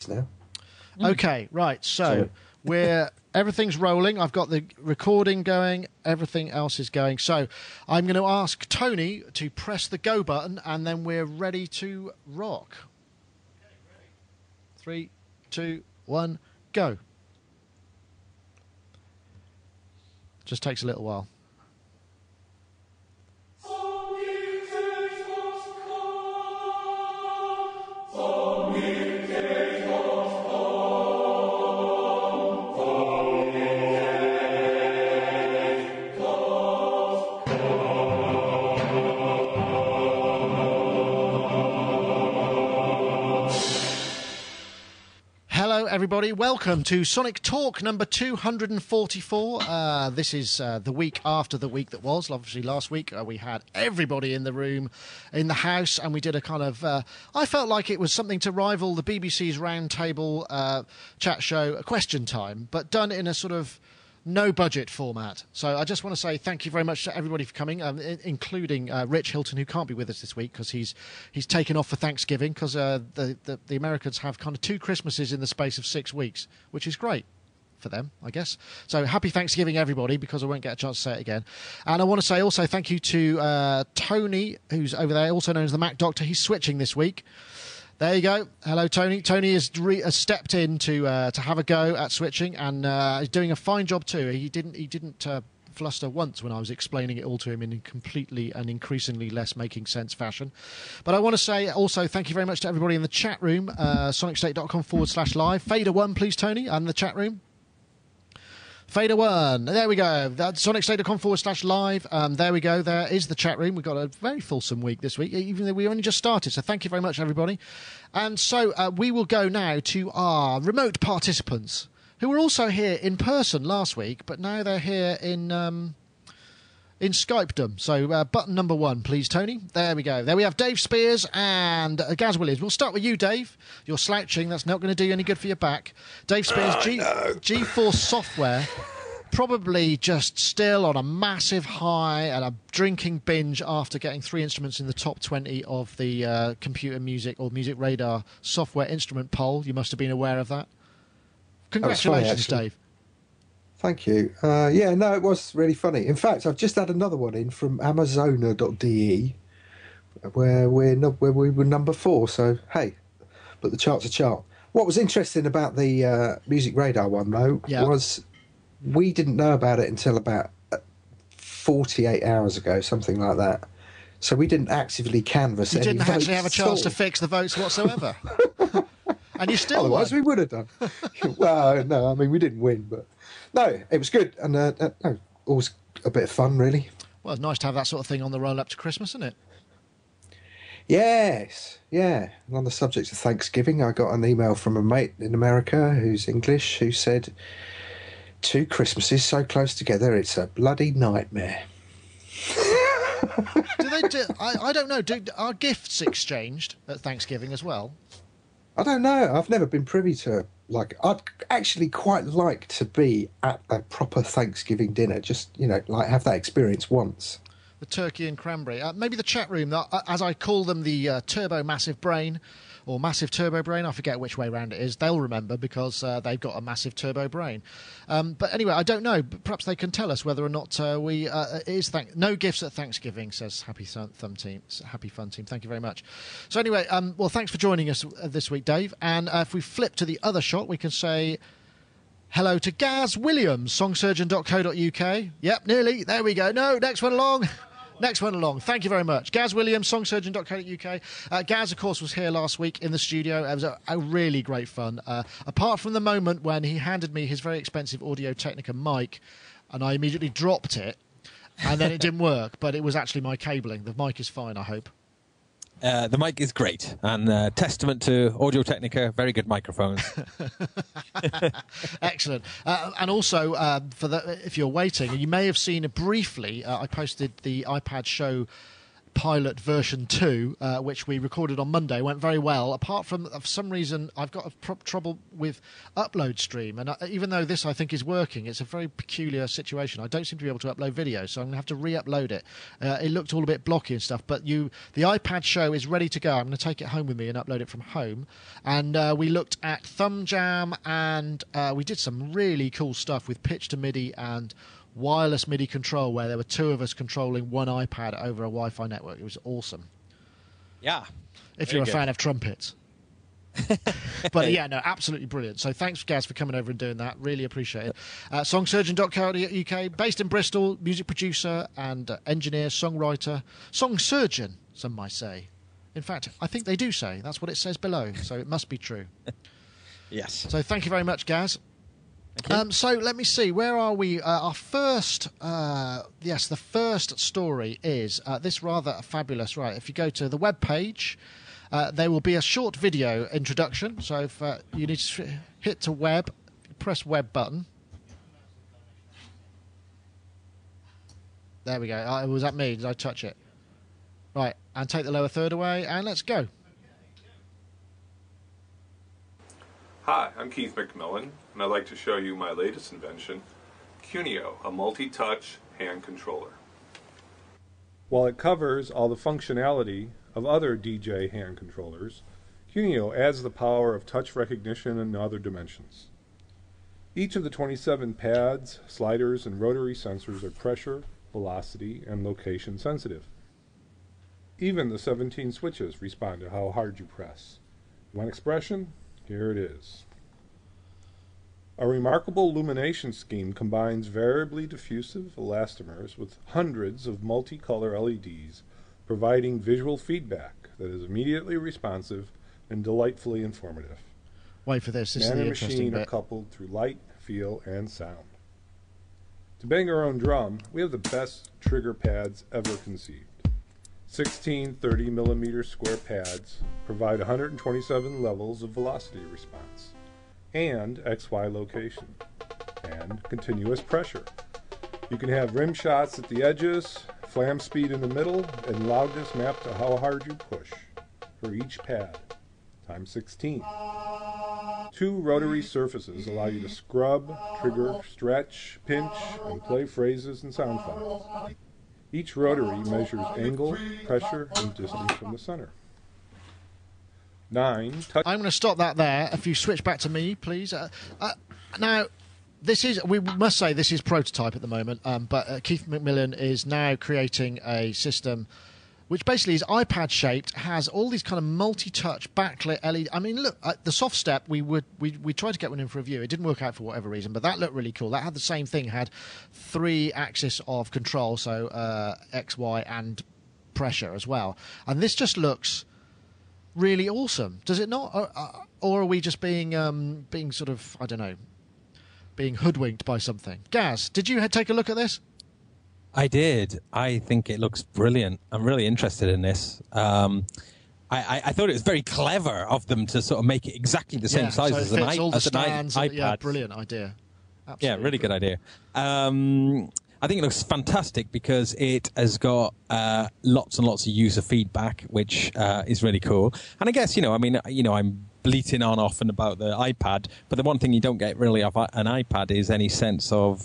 now. Okay, right. So everything's rolling. I've got the recording going. Everything else is going. So I'm going to ask Tony to press the go button, and then we're ready to rock. Okay, ready. 3, 2, 1, go. Just takes a little while. Everybody, welcome to Sonic Talk number 244. This is the week after the week that was. Obviously, last week we had everybody in the room, in the house, and we did a kind of... I felt like it was something to rival the BBC's roundtable chat show, Question Time, but done in a sort of no-budget format. So I just want to say thank you very much to everybody for coming, including Rich Hilton, who can't be with us this week because he's taken off for Thanksgiving because the Americans have kind of 2 Christmases in the space of 6 weeks, which is great for them, I guess. So happy Thanksgiving, everybody, because I won't get a chance to say it again. And I want to say also thank you to Tony, who's over there, also known as the Mac Doctor. He's switching this week. There you go. Hello, Tony. Tony has stepped in to have a go at switching, and is doing a fine job too. He didn't fluster once when I was explaining it all to him in a completely and increasingly less making sense fashion. But I want to say also thank you very much to everybody in the chat room, sonicstate.com/live. Fader1, please, Tony, and the chat room. Fader1, there we go. That's sonicstate.com/live. There we go. There is the chat room. We've got a very fulsome week this week, even though we only just started. So thank you very much, everybody. And so we will go now to our remote participants, who were also here in person last week, but now they're here in Skypedom. So button number 1, please, Tony. There we go. There we have Dave Spears and Gaz Williams. We'll start with you, Dave. You're slouching. That's not going to do you any good for your back. Dave Spears, G4 Software, probably just still on a massive high and a drinking binge after getting 3 instruments in the top 20 of the Computer Music or Music Radar Software Instrument Poll. You must have been aware of that. Congratulations, funny, Dave. Thank you. Yeah, no, it was really funny. In fact, I've just had another one in from Amazona.de where we were number 4. So, hey, but the chart's a chart. What was interesting about the Music Radar one, though, was we didn't know about it until about 48 hours ago, something like that. So we didn't actively canvass any votes. You didn't actually have a chance to fix the votes whatsoever. And you still Otherwise, we would have done. Well, no, I mean, we didn't win, but... No, it was good, and always a bit of fun, really. Well, it's nice to have that sort of thing on the roll-up to Christmas, isn't it? Yes, yeah. And on the subject of Thanksgiving, I got an email from a mate in America who's English who said, 2 Christmases so close together, it's a bloody nightmare. I don't know. Are gifts exchanged at Thanksgiving as well? I don't know. I've never been privy to... I'd actually quite like to be at a proper Thanksgiving dinner, just, have that experience once. The turkey and cranberry. Maybe the chat room, as I call them, the Turbo Massive Brain, or Massive Turbo Brain, I forget which way round it is. They'll remember because they've got a massive turbo brain. But anyway, I don't know. Perhaps they can tell us whether or not no gifts at Thanksgiving, says Happy Fun Team. Thank you very much. So anyway, well, thanks for joining us this week, Dave. And if we flip to the other shot, we can say hello to Gaz Williams, songsurgeon.co.uk. Yep, nearly. There we go. No, next one along. Next one along. Thank you very much. Gaz Williams, songsurgeon.co.uk. Gaz, of course, was here last week in the studio. It was a really great fun. Apart from the moment when he handed me his very expensive Audio-Technica mic and I immediately dropped it and then it didn't work, but it was actually my cabling. The mic is fine, I hope. The mic is great, and testament to Audio-Technica, very good microphones. Excellent. And also, if you're waiting, you may have seen briefly, I posted the iPad show pilot version 2, which we recorded on Monday, went very well. Apart from, for some reason, I've got trouble with upload stream. And even though this, I think, is working, it's a very peculiar situation. I don't seem to be able to upload video, so I'm going to have to re-upload it. It looked all a bit blocky and stuff, but the iPad show is ready to go. I'm going to take it home with me and upload it from home. And we looked at Thumb Jam, and we did some really cool stuff with pitch to MIDI and wireless MIDI control, where there were two of us controlling one iPad over a Wi-Fi network. It was awesome. Yeah. If you're a fan of trumpets. But yeah, no, absolutely brilliant. So thanks, Gaz, for coming over and doing that. Really appreciate it. Songsurgeon.co.uk, based in Bristol, music producer and engineer, songwriter, song surgeon, some might say. In fact, I think they do say. That's what it says below, so it must be true. Yes. So thank you very much, Gaz. So let me see, where are we? Our first, the first story is this rather fabulous. Right, if you go to the web page, there will be a short video introduction. So if you need to hit to web, press web button. There we go. Was that me? Did I touch it? Right, and take the lower third away, and let's go. Hi, I'm Keith McMillan, and I'd like to show you my latest invention, Cuneo, a multi-touch hand controller. While it covers all the functionality of other DJ hand controllers, Cuneo adds the power of touch recognition in other dimensions. Each of the 27 pads, sliders, and rotary sensors are pressure, velocity, and location sensitive. Even the 17 switches respond to how hard you press. One expression? Here it is. A remarkable illumination scheme combines variably diffusive elastomers with hundreds of multicolor LEDs, providing visual feedback that is immediately responsive and delightfully informative. Wait for this. This is Man the and interesting machine bit. are coupled through light, feel, and sound. To bang our own drum, we have the best trigger pads ever conceived. 16 30mm square pads provide 127 levels of velocity response, and XY location, and continuous pressure. You can have rim shots at the edges, flam speed in the middle, and loudness mapped to how hard you push for each pad, times 16. Two rotary surfaces allow you to scrub, trigger, stretch, pinch, and play phrases and sound files. Each rotary measures angle, pressure, and distance from the center. 9 touch. I'm going to stop that there. If you switch back to me, please. Now, we must say this is prototype at the moment, but Keith McMillan is now creating a system which basically is iPad shaped, has all these kind of multi-touch backlit LED. I mean, look, the soft step, we tried to get one in for review. It didn't work out for whatever reason, but that looked really cool. That had the same thing, had 3 axes of control, so X, Y, and pressure as well. And this just looks really awesome, does it not? Or are we just being sort of, I don't know, being hoodwinked by something? Gaz, did you take a look at this? I did. I think it looks brilliant. I'm really interested in this. I thought it was very clever of them to sort of make it exactly the same size as an iPad. Yeah, brilliant idea. Absolutely yeah, really good idea. I think it looks fantastic because it has got lots and lots of user feedback, which is really cool. And I guess, I'm bleating on often about the iPad, but the one thing you don't get really off an iPad is any sense of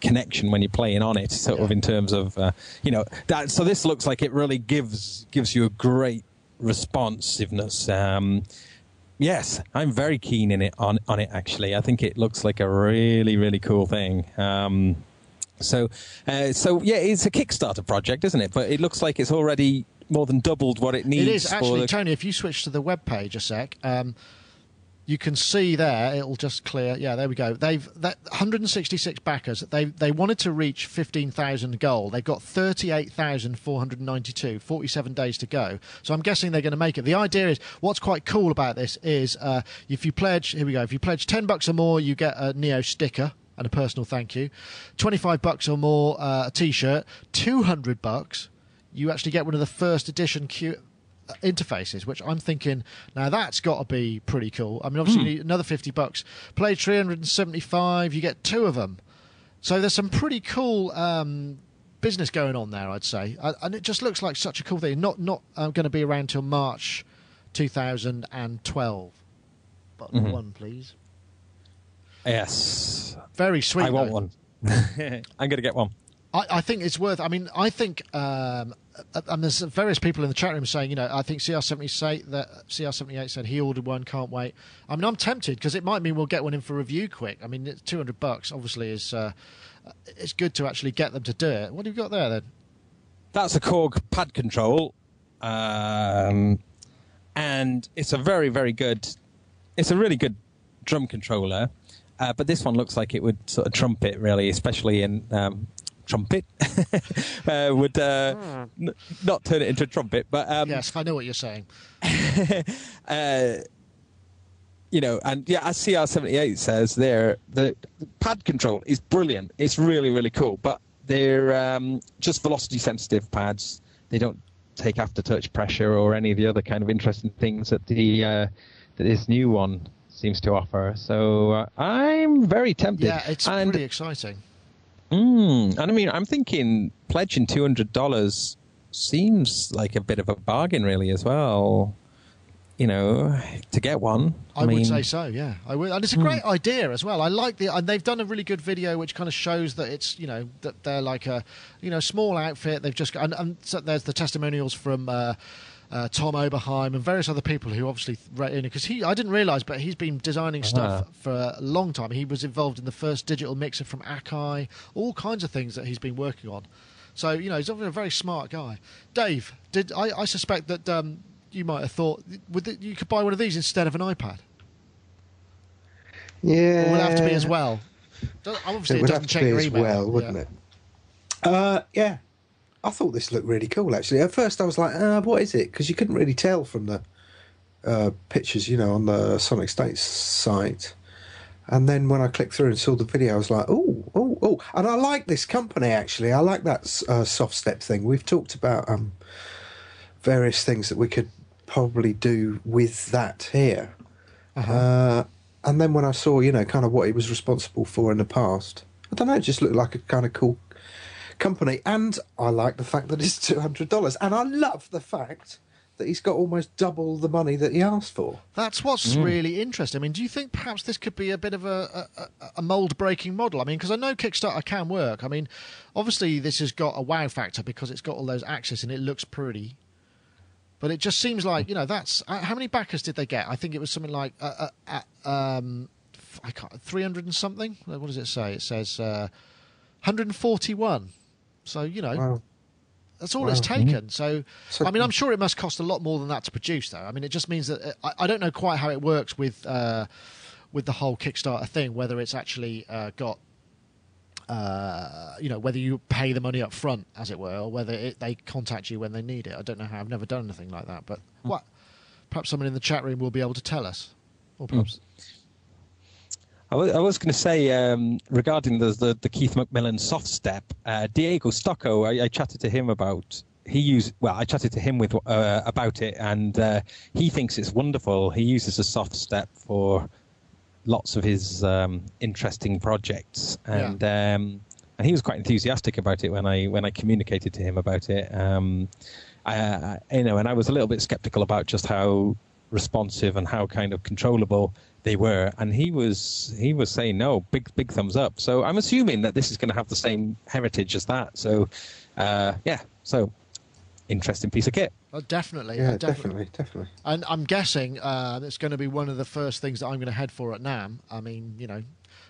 connection when you're playing on it, sort of in terms of, that. So this looks like it really gives you a great responsiveness. Yes, I'm very keen on it, actually. I think it looks like a really, really cool thing. So yeah, it's a Kickstarter project, isn't it? But it looks like it's already more than doubled what it needs. It is actually, Tony. If you switch to the web page a sec, you can see there. It'll just clear. Yeah, there we go. They've 166 backers. They wanted to reach 15,000 goal. They've got 38,492. 47 days to go. So I'm guessing they're going to make it. The idea is, what's quite cool about this is if you pledge, here we go. If you pledge $10 or more, you get a Neo sticker and a personal thank you. $25 or more, a T-shirt. $200. You actually get one of the first edition interfaces, which I'm thinking, now that's got to be pretty cool. I mean, obviously you need another $50. Play 375, you get 2 of them. So there's some pretty cool business going on there, I'd say, and it just looks like such a cool thing. Not going to be around till March 2012. Button 1, please. Yes. Very sweet. I want one. I'm going to get one. I think it's worth. I mean, I think, and there's various people in the chat room saying, you know, I think CR78 said he ordered one, can't wait. I mean, I'm tempted because it might mean we'll get one in for review quick. I mean, it's $200 obviously is. It's good to actually get them to do it. What have you got there then? That's a Korg pad control, and it's a very, very good. It's a really good drum controller, but this one looks like it would sort of trumpet really, especially in. Trumpet would not turn it into a trumpet, but yes, I know what you're saying. You know, and yeah, as CR78 says, the pad control is brilliant. It's really, really cool, but they're just velocity sensitive pads. They don't take aftertouch pressure or any of the other kind of interesting things that that this new one seems to offer. So I'm very tempted. Yeah, it's pretty exciting. And I mean, I'm thinking pledging $200 seems like a bit of a bargain, really, as well. You know, to get one. I would say so, yeah. I would, and it's a great idea as well. I like and they've done a really good video which kind of shows that it's, you know, that they're like a, you know, small outfit. They've just got, and so there's the testimonials from Tom Oberheim and various other people who obviously, because I didn't realise, but he's been designing stuff for a long time. He was involved in the first digital mixer from Akai, all kinds of things that he's been working on. So, you know, he's obviously a very smart guy. Dave, I suspect that you might have thought you could buy one of these instead of an iPad. Yeah. Or would it have to be as well? Obviously, it doesn't check your email. Well, wouldn't it? Yeah. I thought this looked really cool, actually. At first, I was like, what is it? Because you couldn't really tell from the pictures, you know, on the sonicstate site. And then when I clicked through and saw the video, I was like, oh. And I like this company, actually. I like that soft step thing. We've talked about various things that we could probably do with that here. And then when I saw, you know, kind of what he was responsible for in the past, I don't know, it just looked like a kind of cool company. And I like the fact that it's $200. And I love the fact that he's got almost double the money that he asked for. That's what's really interesting. I mean, do you think perhaps this could be a bit of a mould-breaking model? I mean, because I know Kickstarter can work. I mean, obviously this has got a wow factor because it's got all those axes and it looks pretty. But it just seems like, you know, that's... how many backers did they get? I think it was something like... I can't... 300 and something? What does it say? It says 141. So, you know... Wow. That's all it's taken. So, I mean, I'm sure it must cost a lot more than that to produce, though. I mean, it just means that... I don't know quite how it works with the whole Kickstarter thing, whether it's actually got... you know, whether you pay the money up front, as it were, or whether they contact you when they need it. I don't know how. I've never done anything like that. But perhaps someone in the chat room will be able to tell us. Or perhaps... I was going to say, regarding the Keith McMillan soft step, Diego Stocco, I chatted to him about... I chatted to him about it, and he thinks it's wonderful. He uses a soft step for lots of his interesting projects, and he was quite enthusiastic about it when I communicated to him about it. You know, and I was a little bit skeptical about just how responsive and how kind of controllable they were, and he was saying no, big thumbs up. So I'm assuming that this is going to have the same heritage as that. So so interesting piece of kit. Oh, definitely. Yeah, definitely. And I'm guessing it's going to be one of the first things that I'm going to head for at NAMM. I mean, you know,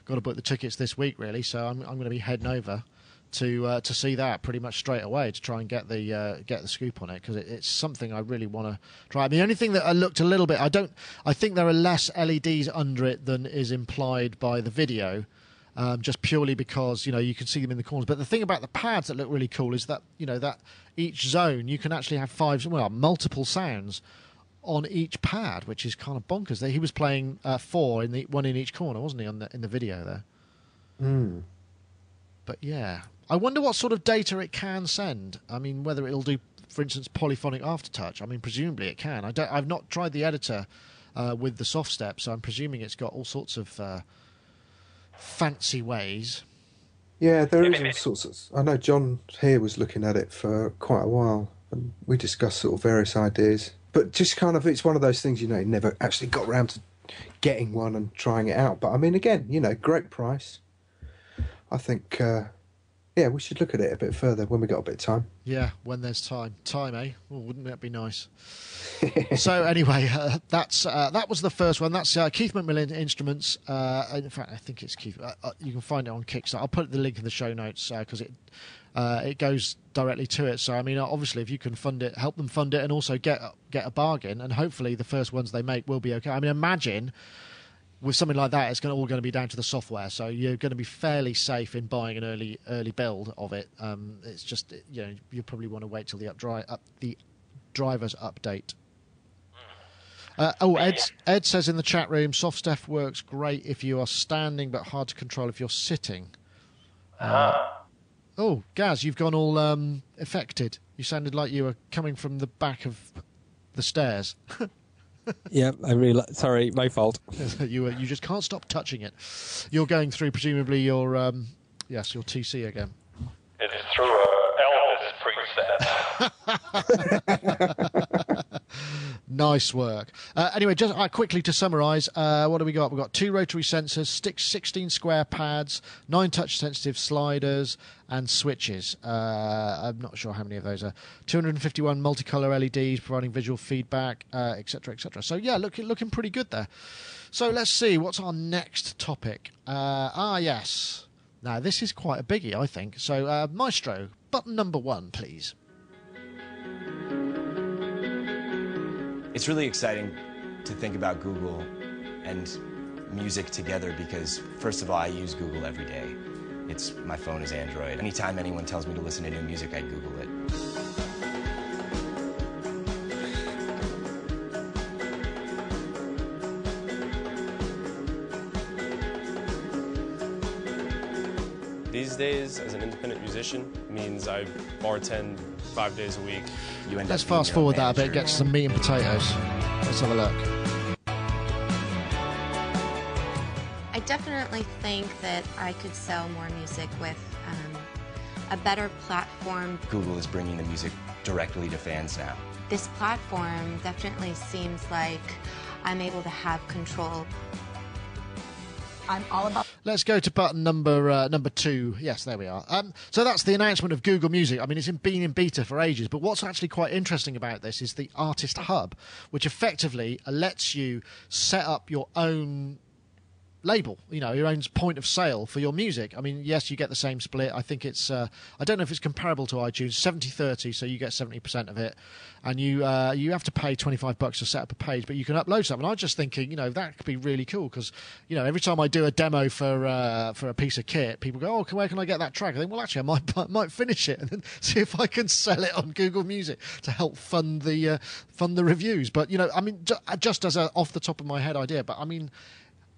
got to book the tickets this week, really. So I'm going to be heading over to see that pretty much straight away to try and get the scoop on it, because it's something I really want to try. The only thing that I looked a little bit, I think there are less LEDs under it than is implied by the video. Just purely because, you know, you can see them in the corners. But the thing about the pads that look really cool is that, you know, that each zone you can actually have multiple sounds on each pad, which is kind of bonkers. He was playing 4 one in each corner, wasn't he, in the video there? But yeah, I wonder what sort of data it can send. I mean, whether it'll do, for instance, polyphonic aftertouch. I mean, presumably it can. I've not tried the editor with the soft step, so I'm presuming it's got all sorts of fancy ways. Yeah, there is all sorts of. I know John here was looking at it for quite a while, and we discussed sort of various ideas. But just kind of, it's one of those things, you know, you never actually got around to getting one and trying it out. But I mean, again, you know, great price. I think, yeah, we should look at it a bit further when we got a bit of time. Yeah, when there's time. Time, eh? Oh, wouldn't that be nice? So anyway, that was the first one. That's Keith McMillan Instruments. In fact, I think it's Keith. You can find it on Kickstarter. I'll put the link in the show notes because it goes directly to it. So I mean, obviously, if you can fund it, help them fund it, and also get a bargain, and hopefully the first ones they make will be okay. I mean, imagine with something like that, it's all going to be down to the software. So you're going to be fairly safe in buying an early build of it. It's just, you know, you probably want to wait till the drivers update. Ed says in the chat room, soft stuff works great if you are standing, but hard to control if you're sitting. Oh, Gaz, you've gone all affected. You sounded like you were coming from the back of the stairs. Yeah, sorry, my fault. You just can't stop touching it. You're going through presumably your your TC again. It is through Elvis preset. Nice work. Anyway, just quickly to summarise, what do we got? We've got 2 rotary sensors, 16 square pads, 9 touch-sensitive sliders, and switches. I'm not sure how many of those are. 251 multicolour LEDs providing visual feedback, etc., etc. So, yeah, looking pretty good there. So, let's see. What's our next topic? Yes. Now, this is quite a biggie, I think. So, Maestro, button number 1, please. It's really exciting to think about Google and music together because, first of all, I use Google every day. My phone is Android. Anytime anyone tells me to listen to new music, I Google it. These days, as an independent musician, means I bartend 5 days a week. Let's fast forward that a bit, get some meat and potatoes. Let's have a look. I definitely think that I could sell more music with a better platform. Google is bringing the music directly to fans now. This platform definitely seems like I'm able to have control. I'm all about... Let's go to button number 2. Yes, there we are. So that's the announcement of Google Music. I mean, it's been in beta for ages, but what's actually quite interesting about this is the Artist Hub, which effectively lets you set up your own label, you know, your own point of sale for your music. I mean, yes, you get the same split. I think it's I don't know if it's comparable to iTunes, 70-30, so you get 70% of it, and you have to pay $25 to set up a page, but you can upload something. I was just thinking, you know, that could be really cool because, you know, every time I do a demo for a piece of kit, people go, "Oh, where can I get that track?" I think, well, actually, I might finish it and then see if I can sell it on Google Music to help fund the reviews. But, you know, I mean, just as a off the top of my head idea, but I mean,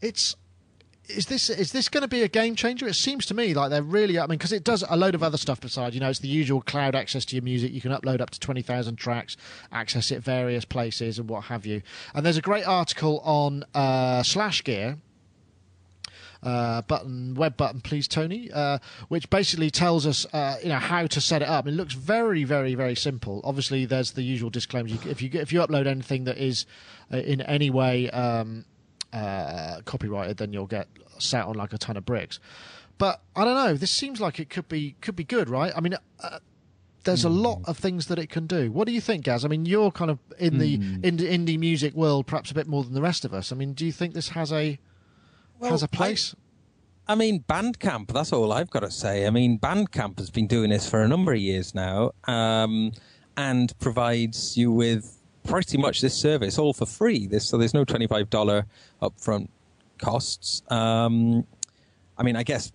Is this going to be a game changer? It seems to me like they're really... I mean, because it does a load of other stuff besides. You know, it's the usual cloud access to your music. You can upload up to 20,000 tracks, access it various places and what have you. And there's a great article on /gear, web button, please, Tony, which basically tells us, you know, how to set it up. It looks very, very, very simple. Obviously, there's the usual disclaimers. If you upload anything that is in any way... copyrighted, then you'll get sat on like a ton of bricks. But I don't know. This seems like it could be good, right? I mean, there's a lot of things that it can do. What do you think, Gaz? I mean, you're kind of in the indie music world, perhaps a bit more than the rest of us. I mean, do you think this has a place? I mean, Bandcamp. That's all I've got to say. I mean, Bandcamp has been doing this for a number of years now, and provides you with pretty much this service all for free. So there's no $25 upfront costs. I mean, I guess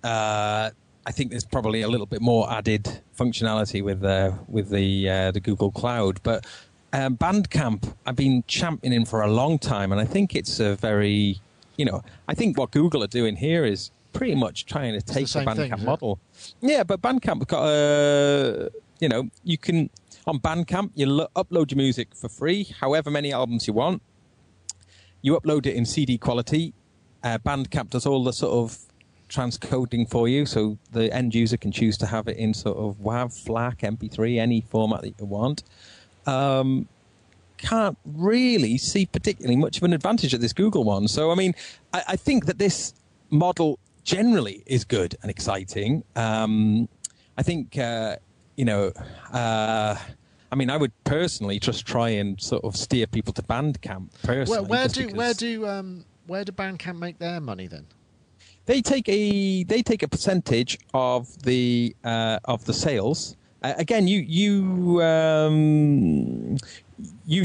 I think there's probably a little bit more added functionality with the Google Cloud, but Bandcamp I've been championing for a long time, and I think it's a very, you know, I think what Google are doing here is pretty much trying to take the Bandcamp model. Yeah, but Bandcamp got you know, you can. On Bandcamp, you upload your music for free, however many albums you want. You upload it in CD quality. Bandcamp does all the sort of transcoding for you, so the end user can choose to have it in sort of WAV, FLAC, MP3, any format that you want. Can't really see particularly much of an advantage at this Google one. So, I mean, I think that this model generally is good and exciting. I think, I mean, I would personally just try and sort of steer people to Bandcamp personally. Where do Bandcamp make their money then? They take a percentage of the sales. Again, you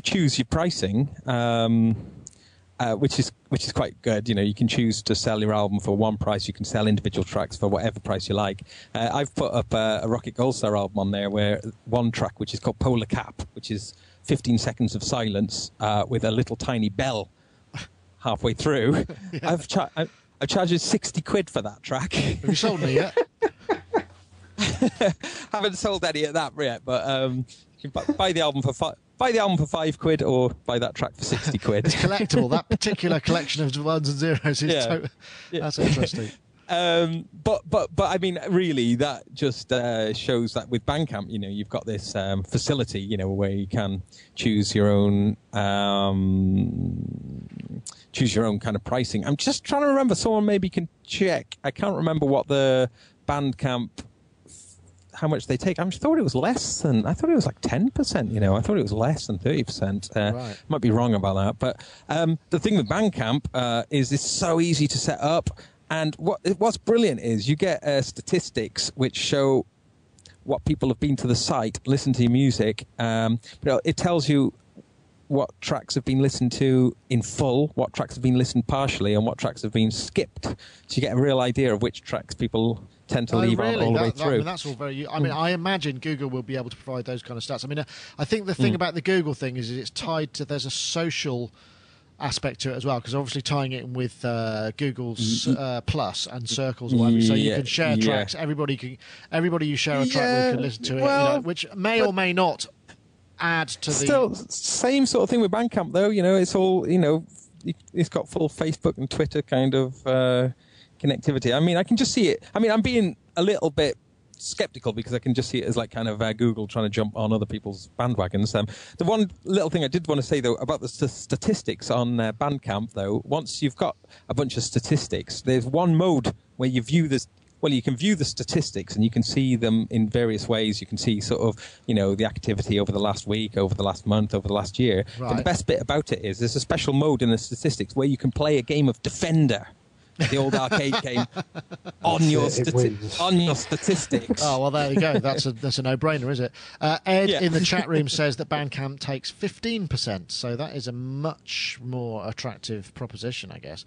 choose your pricing, which is quite good. You know, you can choose to sell your album for one price. You can sell individual tracks for whatever price you like. I've put up a Rocket Goldstar album on there, where one track, which is called Polar Cap, which is 15 seconds of silence with a little tiny bell halfway through. Yeah. I've charged £60 for that track. Have you sold me yet? Haven't sold any of that yet, but you can buy the album for £5 or buy that track for £60. It's collectible. That particular collection of ones and zeros is that's interesting. But I mean, really, that just shows that with Bandcamp, you know, you've got this facility, you know, where you can choose your own kind of pricing. I'm just trying to remember. Someone maybe can check. I can't remember what the Bandcamp, how much they take. I thought it was less than. I thought it was like 10%. You know, I thought it was less than 30%. Right. Might be wrong about that. But the thing with Bandcamp is it's so easy to set up. And what's brilliant is you get statistics which show what people have been to the site, listened to your music. It tells you what tracks have been listened to in full, what tracks have been listened partially, and what tracks have been skipped. So you get a real idea of which tracks people tend to leave out all the way through. I mean, that's all very. I mean, I imagine Google will be able to provide those kind of stats. I mean, I think the thing about the Google thing is it's tied to. There's a social aspect to it as well, because obviously tying it in with Google's Plus and Circles or whatever, so you can share tracks. Everybody you share a track with can listen to it, well, you know, which may or may not add to still, same sort of thing with Bandcamp, though. You know, it's all, you know, it's got full Facebook and Twitter kind of connectivity. I mean, I can just see it. I mean, I'm being a little bit skeptical because I can just see it as like kind of Google trying to jump on other people's bandwagons. The one little thing I did want to say, though, about the statistics on Bandcamp, though, once you've got a bunch of statistics, there's one mode where you view this. Well, you can view the statistics and you can see them in various ways. You can see sort of, you know, the activity over the last week, over the last month, over the last year. Right. But the best bit about it is there's a special mode in the statistics where you can play a game of Defender, the old arcade game, on your statistics. Oh, well, there you go. That's a no-brainer, is it? Ed in the chat room says that Bandcamp takes 15%, so that is a much more attractive proposition, I guess.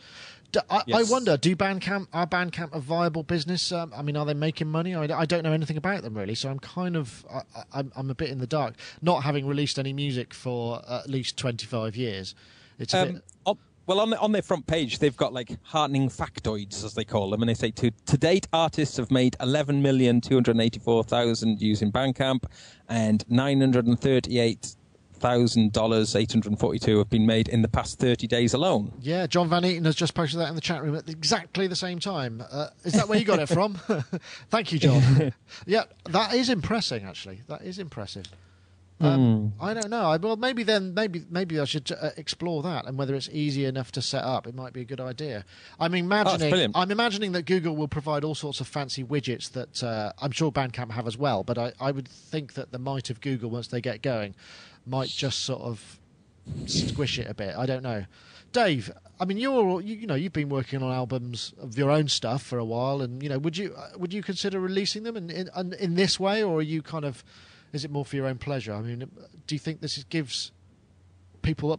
I wonder, are Bandcamp a viable business? I mean, are they making money? I don't know anything about them, really, so I'm kind of I'm a bit in the dark, not having released any music for at least 25 years. It's a bit... Well, on their front page, they've got like heartening factoids, as they call them, and they say to date, artists have made $11,284,000 using Bandcamp, and $938,842 have been made in the past 30 days alone. Yeah, John Van Eaton has just posted that in the chat room at exactly the same time. Is that where you got it from? Thank you, John. Yeah, that is impressive, actually. That is impressive. I don't know. Well, maybe I should explore that, and whether it's easy enough to set up. It might be a good idea. I'm imagining that Google will provide all sorts of fancy widgets that I'm sure Bandcamp have as well. But I would think that the might of Google, once they get going, might just sort of squish it a bit. I don't know. Dave, I mean, you've been working on albums of your own stuff for a while, and you know, would you consider releasing them in this way, or are you kind of, is it more for your own pleasure? I mean, do you think this gives people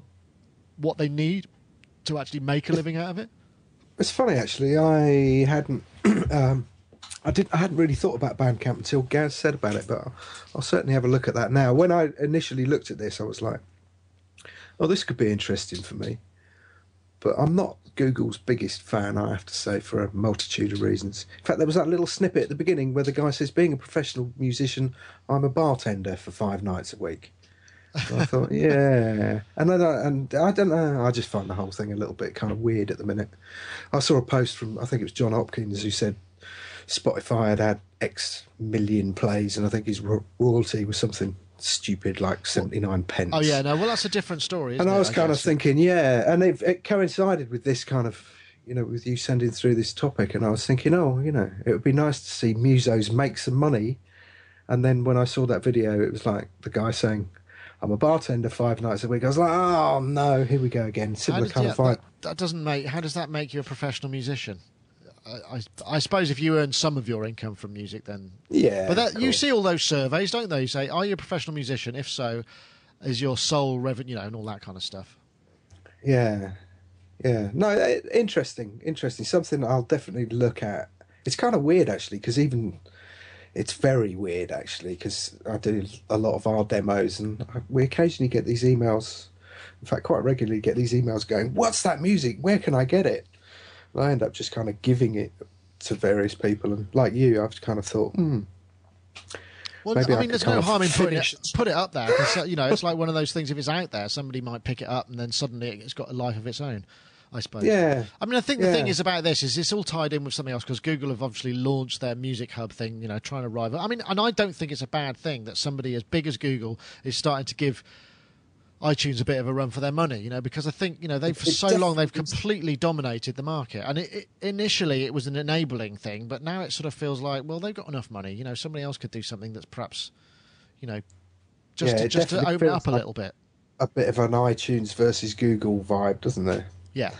what they need to actually make a living out of it? It's funny, actually. I hadn't really thought about Bandcamp until Gaz said about it, but I'll certainly have a look at that now. When I initially looked at this, I was like, "Oh, this could be interesting for me." But I'm not Google's biggest fan, I have to say, for a multitude of reasons. In fact, there was that little snippet at the beginning where the guy says, being a professional musician, I'm a bartender for 5 nights a week. I thought, yeah. And I don't know, I just find the whole thing a little bit kind of weird at the minute. I saw a post from, I think it was John Hopkins, who said Spotify had X million plays, and I think his royalty was something stupid like 79 pence. Oh, yeah, no, well, that's a different story, isn't and it? I was kind of thinking, yeah, and it coincided with this kind of, with you sending through this topic, and I was thinking, it would be nice to see musos make some money. And then when I saw that video, it was like the guy saying, I'm a bartender 5 nights a week. I was like, oh no, here we go again. Similar kind of vibe. That doesn't make. How does that make you a professional musician? I suppose if you earn some of your income from music, then yeah. But you see all those surveys, don't they? You say, are you a professional musician? If so, is your sole revenue, and all that kind of stuff. Yeah. No, interesting. Something I'll definitely look at. It's kind of weird actually, because it's very weird actually, because I do a lot of our demos, and we occasionally get these emails. In fact, quite regularly get these emails going, "What's that music? Where can I get it?" And I end up just kind of giving it to various people, and like you, I've kind of thought, Well, maybe I mean, there's no harm in put it up there. Cause, it's like one of those things. If it's out there, somebody might pick it up, and then suddenly it's got a life of its own, I suppose. Yeah. I mean, I think the thing is about this is it's all tied in with something else, because Google have obviously launched their Music Hub thing, trying to rival. I mean, and I don't think it's a bad thing that somebody as big as Google is starting to give iTunes a bit of a run for their money, because I think, they've completely dominated the market. And initially it was an enabling thing, but now it sort of feels like, well, they've got enough money. Somebody else could do something that's perhaps, just to open up a little bit. A bit of an iTunes versus Google vibe, doesn't there? Yeah.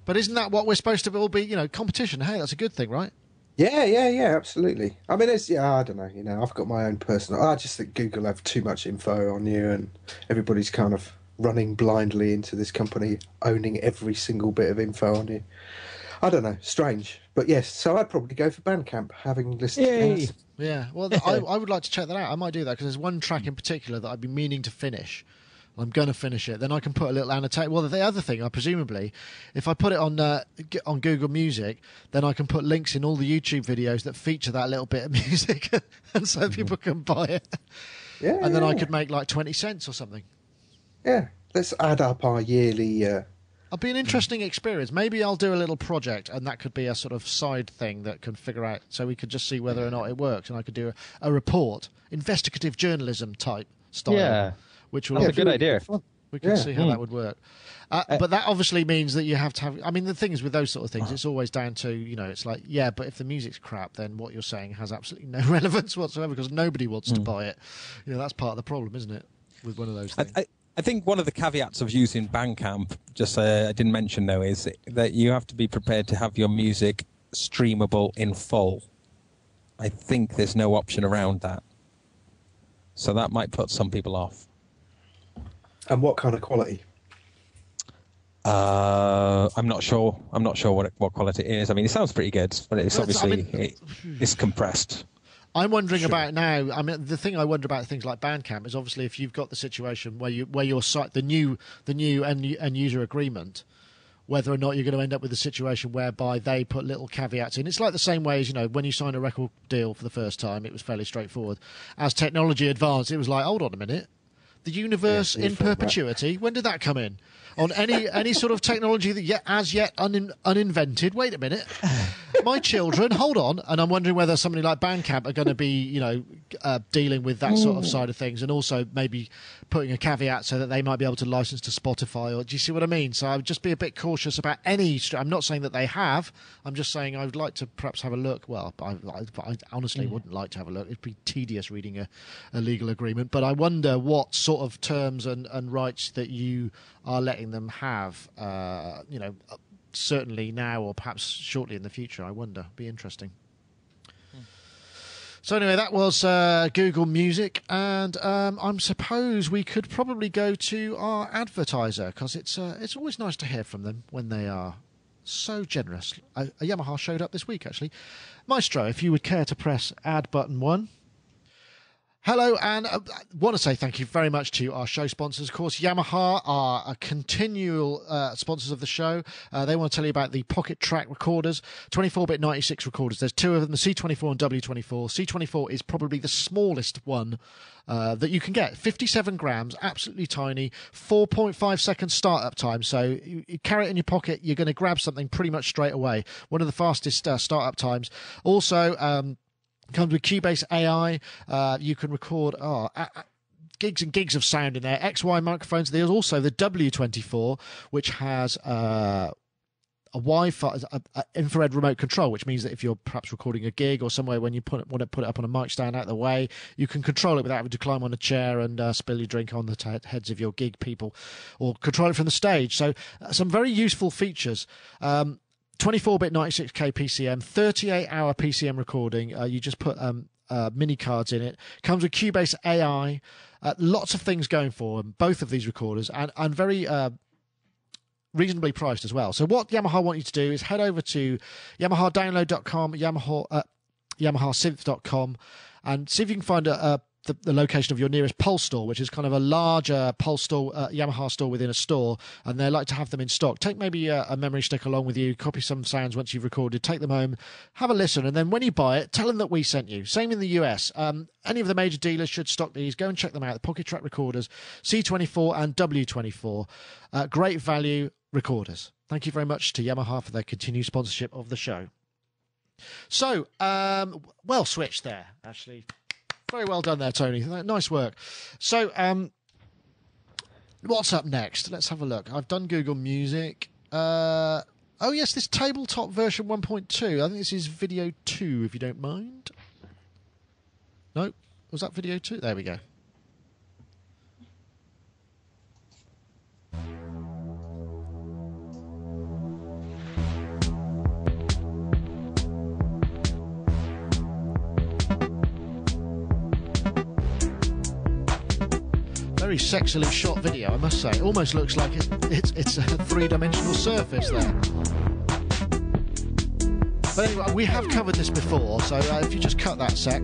But isn't that what we're supposed to all be, competition? Hey, that's a good thing, right? Yeah, absolutely. I mean, I don't know, I've got my own personal... I just think Google have too much info on you, and everybody's kind of running blindly into this company, owning every single bit of info on you. I don't know, strange. But yes, so I'd probably go for Bandcamp, having listened to this. Yeah, well, I would like to check that out. I might do that, because there's one track in particular that I've been meaning to finish. I'm going to finish it. Then I can put a little annotate. Well, the other thing, presumably, if I put it on Google Music, then I can put links in all the YouTube videos that feature that little bit of music, and so people can buy it. Yeah. And then I could make like 20 cents or something. Yeah, let's add up our yearly... It'll be an interesting experience. Maybe I'll do a little project, and that could be a sort of side thing that can figure out, so we could just see whether or not it works, and I could do a report, investigative journalism type style. Yeah. Which will That's a good idea. We can see how that would work. But that obviously means that you have to have... I mean, the thing is with those sort of things, it's always down to, it's like, yeah, but if the music's crap, then what you're saying has absolutely no relevance whatsoever, because nobody wants to buy it. That's part of the problem, isn't it, with one of those things? I think one of the caveats of using Bandcamp, just I didn't mention, though, is that you have to be prepared to have your music streamable in full. I think there's no option around that. So that might put some people off. And what kind of quality? I'm not sure. I'm not sure what quality it is. I mean, it sounds pretty good, but it's it's compressed. I'm wondering about now. I mean, the thing I wonder about things like Bandcamp is obviously if you've got the situation where your site, the new end user agreement, whether or not you're going to end up with a situation whereby they put little caveats in. It's like the same way as, when you sign a record deal for the first time, it was fairly straightforward. As technology advanced, it was like, hold on a minute. The universe in perpetuity, when did that come in? On any sort of technology that as yet uninvented? Wait a minute. My children, hold on. And I'm wondering whether somebody like Bandcamp are going to be, dealing with that sort of side of things, and also maybe putting a caveat so that they might be able to license to Spotify. Or do you see what I mean? So I would just be a bit cautious about any... I'm not saying that they have. I'm just saying I would like to perhaps have a look. Well, I honestly wouldn't like to have a look. It'd be tedious reading a legal agreement. But I wonder what sort of terms and rights that you are letting them have, certainly now or perhaps shortly in the future. I wonder. Be interesting. So anyway, that was Google Music, and I suppose we could probably go to our advertiser, because it's always nice to hear from them when they are so generous. A Yamaha showed up this week, actually. Maestro, if you would care to press Add button 1. Hello, and I want to say thank you very much to our show sponsors. Of course, Yamaha are a continual sponsors of the show. They want to tell you about the Pocket Track recorders, 24-bit 96 recorders. There's two of them, the C24 and W24. C24 is probably the smallest one that you can get. 57 grams, absolutely tiny, 4.5 seconds startup time. So you carry it in your pocket, you're going to grab something pretty much straight away. One of the fastest startup times. Also, comes with Cubase AI. You can record gigs and gigs of sound in there. XY microphones. There's also the W24, which has a Wi-Fi, infrared remote control, which means that if you're perhaps recording a gig or somewhere when you want to put it up on a mic stand out of the way, you can control it without having to climb on a chair and spill your drink on the heads of your gig people, or control it from the stage. So some very useful features. 24-bit 96K PCM, 38-hour PCM recording. You just put mini cards in it. Comes with Cubase AI. Lots of things going for them, both of these recorders, and very reasonably priced as well. So what Yamaha want you to do is head over to YamahaDownload.com, YamahaSynth.com, and see if you can find the location of your nearest Pulse store, which is kind of a larger Pulse store, Yamaha store within a store, and they like to have them in stock. Take maybe a memory stick along with you, copy some sounds once you've recorded, take them home, have a listen, and then when you buy it, tell them that we sent you. Same in the US. Any of the major dealers should stock these. Go and check them out. The Pocket Track recorders, C24 and W24. Great value recorders. Thank you very much to Yamaha for their continued sponsorship of the show. So, well switched there, actually. Very well done there, Tony. Nice work. So, what's up next? Let's have a look. I've done Google Music. Oh, yes, this tabletop version 1.2. I think this is video 2, if you don't mind. No? Was that video 2? There we go. Very sexily shot video, I must say. It almost looks like it's a three-dimensional surface there. But anyway, we have covered this before, so if you just cut that sec.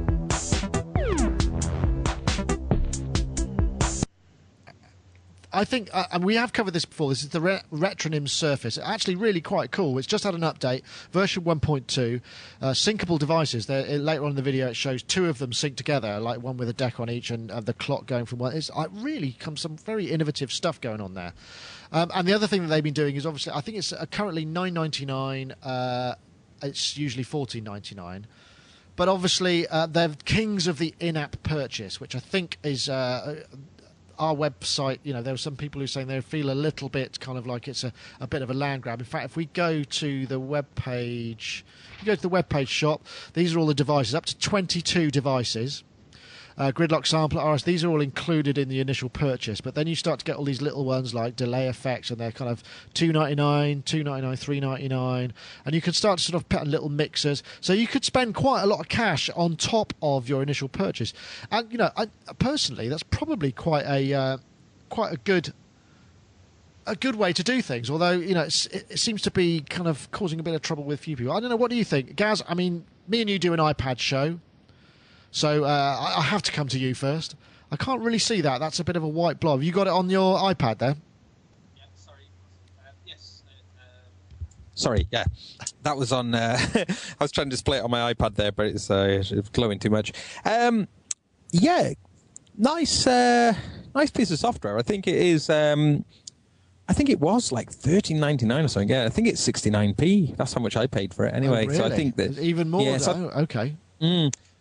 I think, and we have covered this before, this is the Retronym Surface. Actually really quite cool. It's just had an update, version 1.2, syncable devices. Later on in the video it shows two of them synced together, like one with a deck on each and the clock going from one. It's really some very innovative stuff going on there. And the other thing that they've been doing is obviously, I think it's currently $9.99, it's usually $14.99. But obviously they're kings of the in-app purchase, which I think is... our website, there were some people who are saying they feel a little bit kind of like it's a bit of a land grab. In fact, if we go to the web page, shop, these are all the devices, up to 22 devices. Gridlock sampler, RS, these are all included in the initial purchase, but then you start to get all these little ones like delay effects, and they're kind of $2.99, $3.99, and you can start to sort of put in little mixers. So you could spend quite a lot of cash on top of your initial purchase. And personally, that's probably quite a good way to do things. Although it seems to be kind of causing a bit of trouble with a few people. I don't know. What do you think, Gaz? I mean, me and you do an iPad show. So I have to come to you first. I can't really see that. That's a bit of a white blob. You got it on your iPad there? Yeah, sorry. Yes. Sorry, yeah. That was on... I was trying to display it on my iPad there, but it's glowing too much. Yeah, nice piece of software. I think it is... I think it was like $13.99 or something. Yeah, I think it's 69p. That's how much I paid for it anyway. Oh, really? So I think that... Even more? Yeah, okay.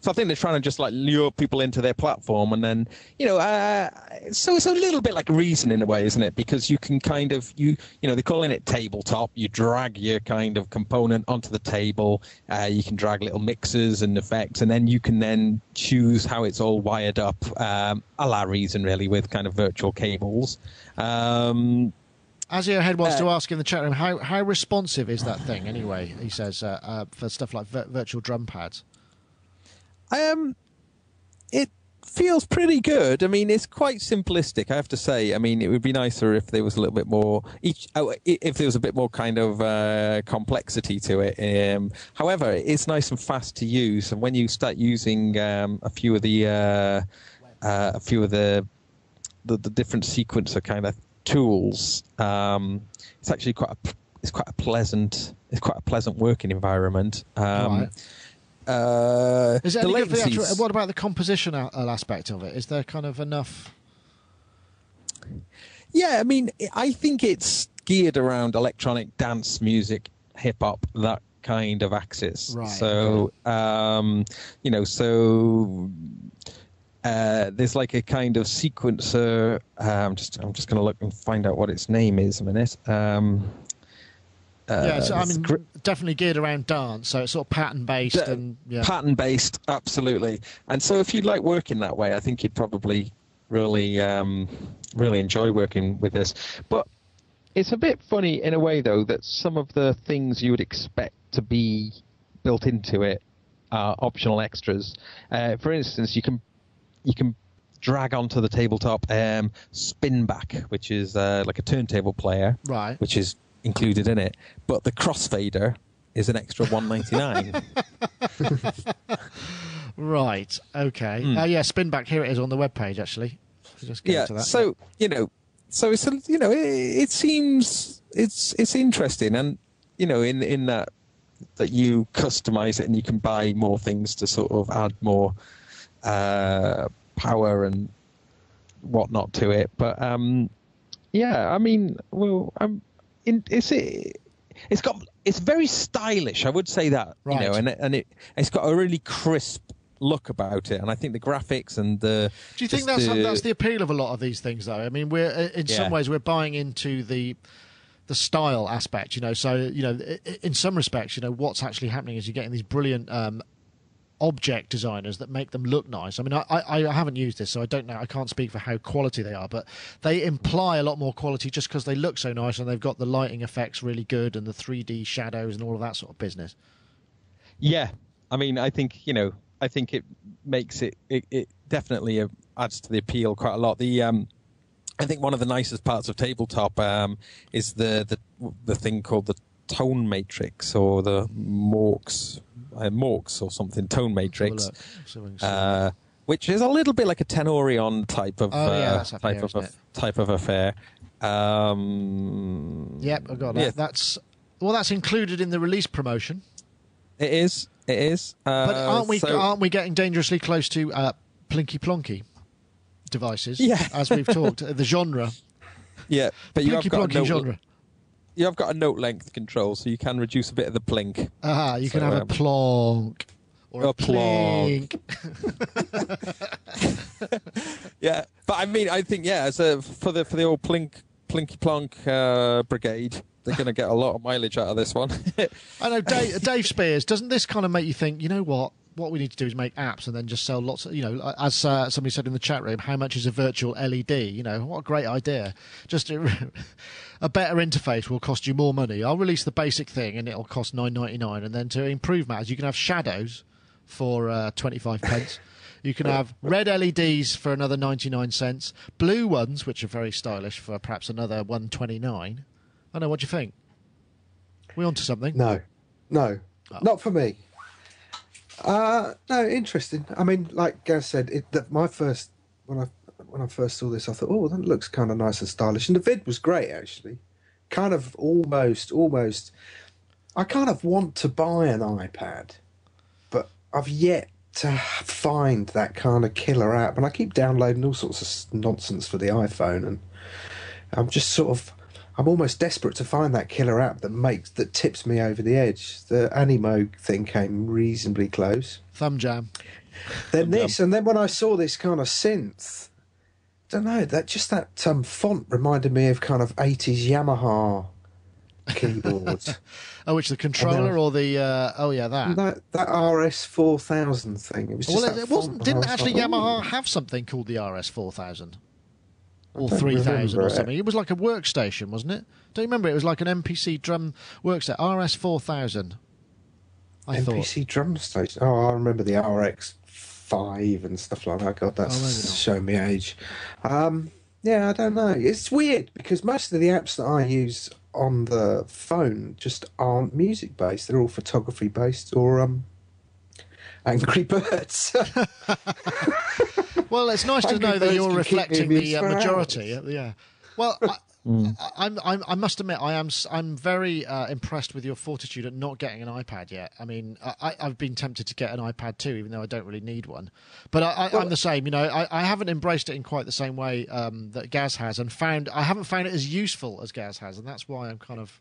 So I think they're trying to just like lure people into their platform, and then so it's a little bit like Reason in a way, isn't it? Because you can kind of they're calling it tabletop. You drag your kind of component onto the table. You can drag little mixers and effects, and then you can then choose how it's all wired up, a la Reason really, with kind of virtual cables. Azio Head wants to ask in the chat room how responsive is that thing anyway? He says for stuff like virtual drum pads. feels pretty good. I mean, it's quite simplistic, I have to say. I mean, it would be nicer if there was a little bit more if there was a bit more kind of complexity to it. However, it's nice and fast to use, and when you start using a few of the different sequencer kind of tools, it's actually quite a pleasant working environment. Right. Is it the any good for the actual, latencies- what about the composition aspect of it? Is there kind of enough? Yeah, I mean, I think it's geared around electronic dance music, hip hop, that kind of axis. Right. So, there's like a kind of sequencer. I'm just going to look and find out what its name is a minute. Yeah, so, I mean, definitely geared around dance, so it's sort of pattern-based and yeah. Pattern-based, absolutely. And so if you like working that way, I think you'd probably really enjoy working with this. But it's a bit funny in a way, though, that some of the things you would expect to be built into it are optional extras. For instance, you can drag onto the tabletop Spinback, which is like a turntable player, right? Which is included in it, but the crossfader is an extra $1.99. Right. Okay. Yeah, Spinback. Here it is on the webpage. Actually, just go to that. So it's it seems it's interesting, and in that you customize it and you can buy more things to sort of add more power and whatnot to it. But yeah, I mean, well, it's very stylish. I would say that, right. and it's got a really crisp look about it, and I think the graphics and the. Do you think that's the appeal of a lot of these things, though? I mean, we're in some ways we're buying into the style aspect, So in some respects, what's actually happening is you're getting these brilliant object designers that make them look nice. I mean, I haven't used this, so I don't know. I can't speak for how quality they are, but they imply a lot more quality just because they look so nice and they've got the lighting effects really good and the 3D shadows and all of that sort of business. Yeah, I mean, I think it makes it definitely adds to the appeal quite a lot. I think one of the nicest parts of tabletop is the thing called the tone matrix, or the Morks or something, tone matrix, which is a little bit like a Tenorion type of affair. Yep, I got that. Yeah. That's included in the release promotion. It is. But aren't we getting dangerously close to plinky plonky devices? Yeah, as we've talked, the genre. Yeah, but you have got genre. You have got a note length control, so you can reduce a bit of the plink. You can have a plonk or a plink. Yeah, but I mean, I think for the old plinky plonk brigade, they're going to get a lot of mileage out of this one. I know, Dave Spears. Doesn't this kind of make you think? You know what? What we need to do is make apps and then just sell lots of, as somebody said in the chat room, how much is a virtual LED? What a great idea. Just a better interface will cost you more money. I'll release the basic thing and it'll cost $9.99. And then to improve matters, you can have shadows for 25 pence. You can have red LEDs for another 99 cents. Blue ones, which are very stylish, for perhaps another $1.29. I know, what do you think? We onto something? No. Not for me. No, interesting. I mean, like Gaz said, when I first saw this, I thought, oh, that looks kind of nice and stylish. And the vid was great, actually. Kind of almost. I kind of want to buy an iPad, but I've yet to find that kind of killer app. And I keep downloading all sorts of nonsense for the iPhone, and I'm just I'm almost desperate to find that killer app that tips me over the edge. The Animo thing came reasonably close. Thumb jam. Then this, and then when I saw this kind of synth, I don't know, that font reminded me of kind of 80s Yamaha keyboards. Which the controller or the that RS4000 thing. It was just didn't actually Yamaha have something called the RS4000? Or 3000 or something. It was like a workstation, wasn't it? Don't you remember? It was like an MPC drum workstation. RS4000. I thought. MPC drum station. Oh, I remember the RX 5 and stuff like that. God, that's maybe not. showing me age. Yeah, I don't know. It's weird because most of the apps that I use on the phone just aren't music based. They're all photography based or Angry Birds. Well, it's nice to Angry know that Birds you're can keep me reflecting the amused for majority. hours. Yeah. Well, I must admit, I'm very impressed with your fortitude at not getting an iPad yet. I mean, I've been tempted to get an iPad too, even though I don't really need one. But I'm the same. You know, I haven't embraced it in quite the same way that Gaz has, and I haven't found it as useful as Gaz has, and that's why I'm kind of.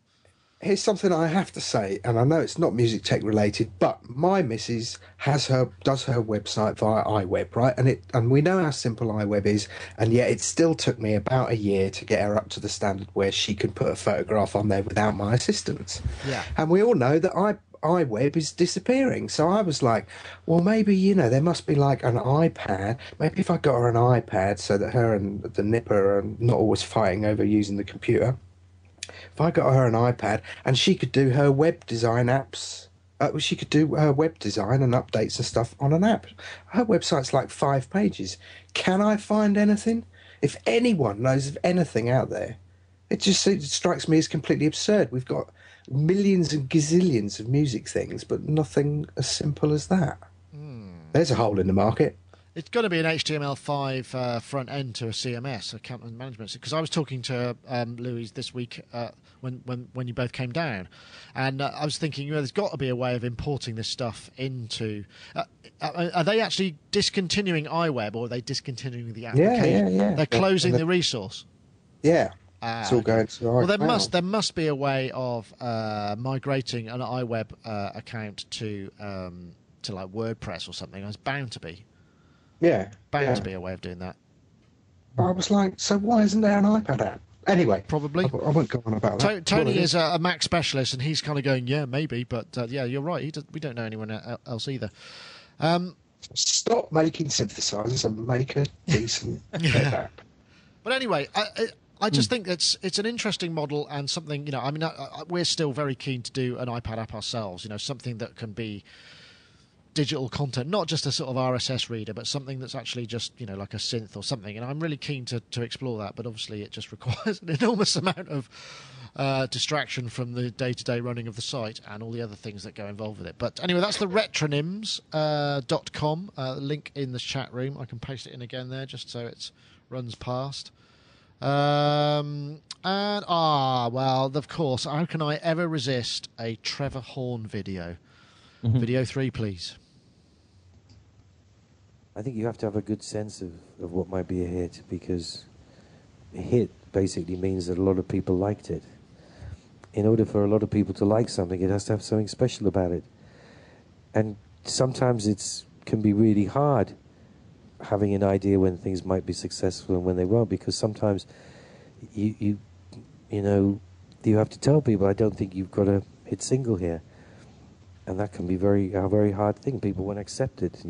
Here's something I have to say, and I know it's not music tech related, but my missus does her website via iWeb, right? And we know how simple iWeb is, and yet it still took me about a year to get her up to the standard where she could put a photograph on there without my assistance. Yeah. And we all know that iWeb is disappearing. So I was like, well, maybe, there must be like an iPad. Maybe if I got her an iPad so that her and the nipper are not always fighting over using the computer. If I got her an iPad and she could do her web design apps, she could do her web design and updates and stuff on an app. Her website's like 5 pages. Can I find anything? If anyone knows of anything out there, it strikes me as completely absurd. We've got millions and gazillions of music things, but nothing as simple as that. There's a hole in the market. It's got to be an HTML5 front end to a CMS, account and management. Because I was talking to Louis this week when you both came down, and I was thinking, there's got to be a way of importing this stuff into. Are they actually discontinuing iWeb, or are they discontinuing the application? Yeah. They're closing the resource. Yeah, it's all going to. Well, there must be a way of migrating an iWeb account to like WordPress or something. There's bound to be. Yeah. Bound to be a way of doing that. I was like, so why isn't there an iPad app? Anyway, probably. I won't go on about that. Tony is a Mac specialist, and he's kind of going, yeah, maybe, but yeah, you're right. We don't know anyone else either. Stop making synthesizers and make a decent app. But anyway, I just think it's an interesting model and something. We're still very keen to do an iPad app ourselves. Something that can be digital content, not just a sort of RSS reader, but something that's actually just, like a synth or something. And I'm really keen to explore that, but obviously it just requires an enormous amount of distraction from the day-to-day running of the site and all the other things that go involved with it. But anyway, that's the retronyms.com, link in the chat room. I can paste it in again there just so it runs past. Well, of course, how can I ever resist a Trevor Horn video? Mm-hmm. Video 3, please. I think you have to have a good sense of what might be a hit, because a hit basically means that a lot of people liked it. In order for a lot of people to like something, it has to have something special about it. And sometimes it can be really hard having an idea when things might be successful and when they won't, because sometimes you have to tell people, I don't think you've got a hit single here. And that can be a very hard thing. People won't accept it,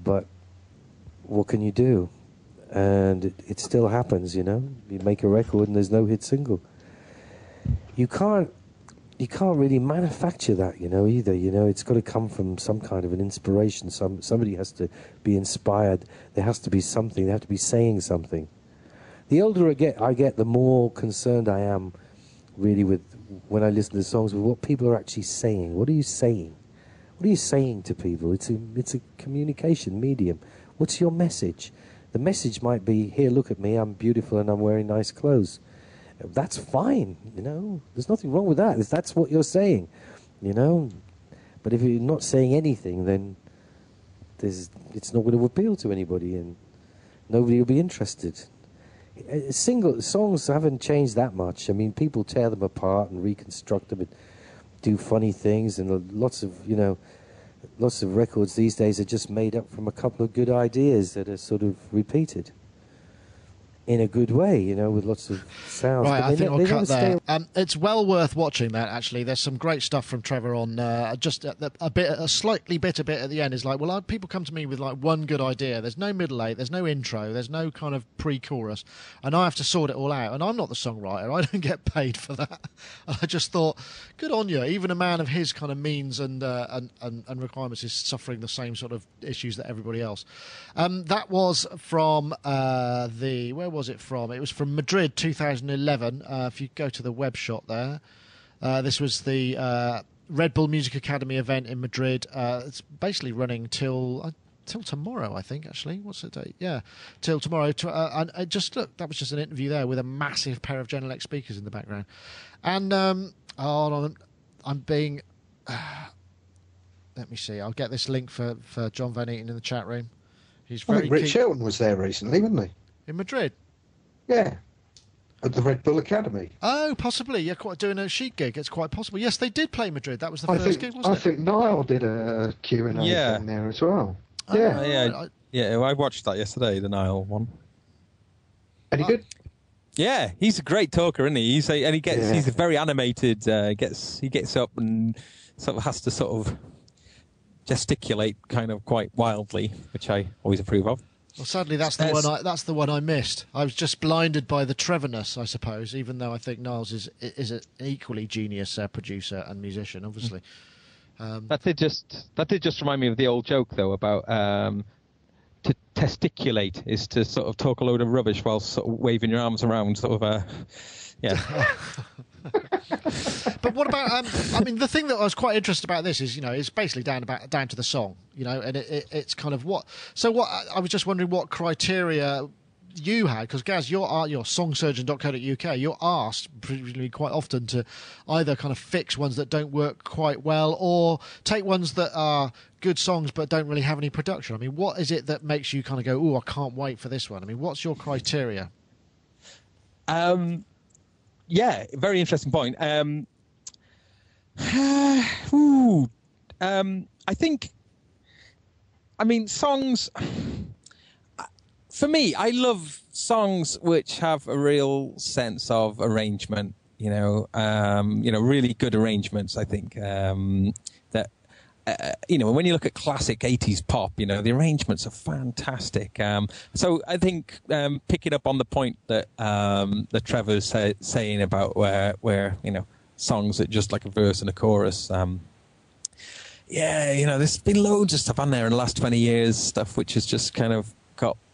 but what can you do? And it still happens, You make a record and there's no hit single. You can't really manufacture that, either. It's got to come from some kind of an inspiration. Somebody has to be inspired. There has to be something. They have to be saying something. The older I get, the more concerned I am, really, with when I listen to songs, with what people are actually saying. What are you saying? What are you saying to people? It's a communication medium. What's your message? The message might be, here, look at me, I'm beautiful and I'm wearing nice clothes. That's fine, There's nothing wrong with that, if that's what you're saying, But if you're not saying anything, then it's not going to appeal to anybody, and nobody will be interested. Songs haven't changed that much. I mean, people tear them apart and reconstruct them and do funny things, and lots of records these days are just made up from a couple of good ideas that are sort of repeated. in a good way, you know, with lots of sounds. Right, but I think I'll cut stay. there. It's well worth watching that, actually. There's some great stuff from Trevor on just a slightly bitter bit at the end. Is like, well, people come to me with like one good idea. There's no middle eight, there's no intro, there's no kind of pre-chorus, and I have to sort it all out. And I'm not the songwriter. I don't get paid for that. And I just thought, good on you. Even a man of his kind of means and requirements is suffering the same sort of issues that everybody else. That was from where was it from? It was from Madrid 2011. If you go to the web shot there, this was the Red Bull Music Academy event in Madrid. It's basically running till tomorrow, I think, actually. What's the date? Yeah, till tomorrow. And just look, that was just an interview there with a massive pair of Genelec speakers in the background. And hold on, I'm being... let me see. I'll get this link for John Van Eaton in the chat room. He's very I think Rich Shelton was there recently, wasn't he? in Madrid. Yeah, at the Red Bull Academy. Oh, possibly. Yeah, quite doing a sheet gig. It's quite possible. Yes, they did play Madrid. That was the first gig, wasn't it? I think Niall did a Q&A thing there as well. Yeah, I watched that yesterday, the Nile one. Any good? Yeah, he's a great talker, isn't he? He's very animated. He gets up and sort of has to sort of gesticulate kind of quite wildly, which I always approve of. Well, sadly, that's the one I missed. I was just blinded by the Trevorness, I suppose. Even though I think Niles is an equally genius producer and musician, obviously. That did just remind me of the old joke though about to testiculate is to sort of talk a load of rubbish while sort of waving your arms around, sort of. Yeah. But what about? I mean, the thing that I was quite interested about this is, it's basically down to the song, and it's kind of what. So what? I was just wondering what criteria you had, because Gaz, you're songsurgeon.co.uk. You're asked presumably quite often to either kind of fix ones that don't work quite well, or take ones that are good songs but don't really have any production. I mean, what is it that makes you kind of go, "Oh, I can't wait for this one"? I mean, what's your criteria? Yeah, very interesting point. I think, songs, for me, I love songs which have a real sense of arrangement, really good arrangements, I think, that, when you look at classic 80s pop, the arrangements are fantastic. So I think picking up on the point that Trevor's saying about where songs that just like a verse and a chorus. There's been loads of stuff on there in the last 20 years, stuff which has just kind of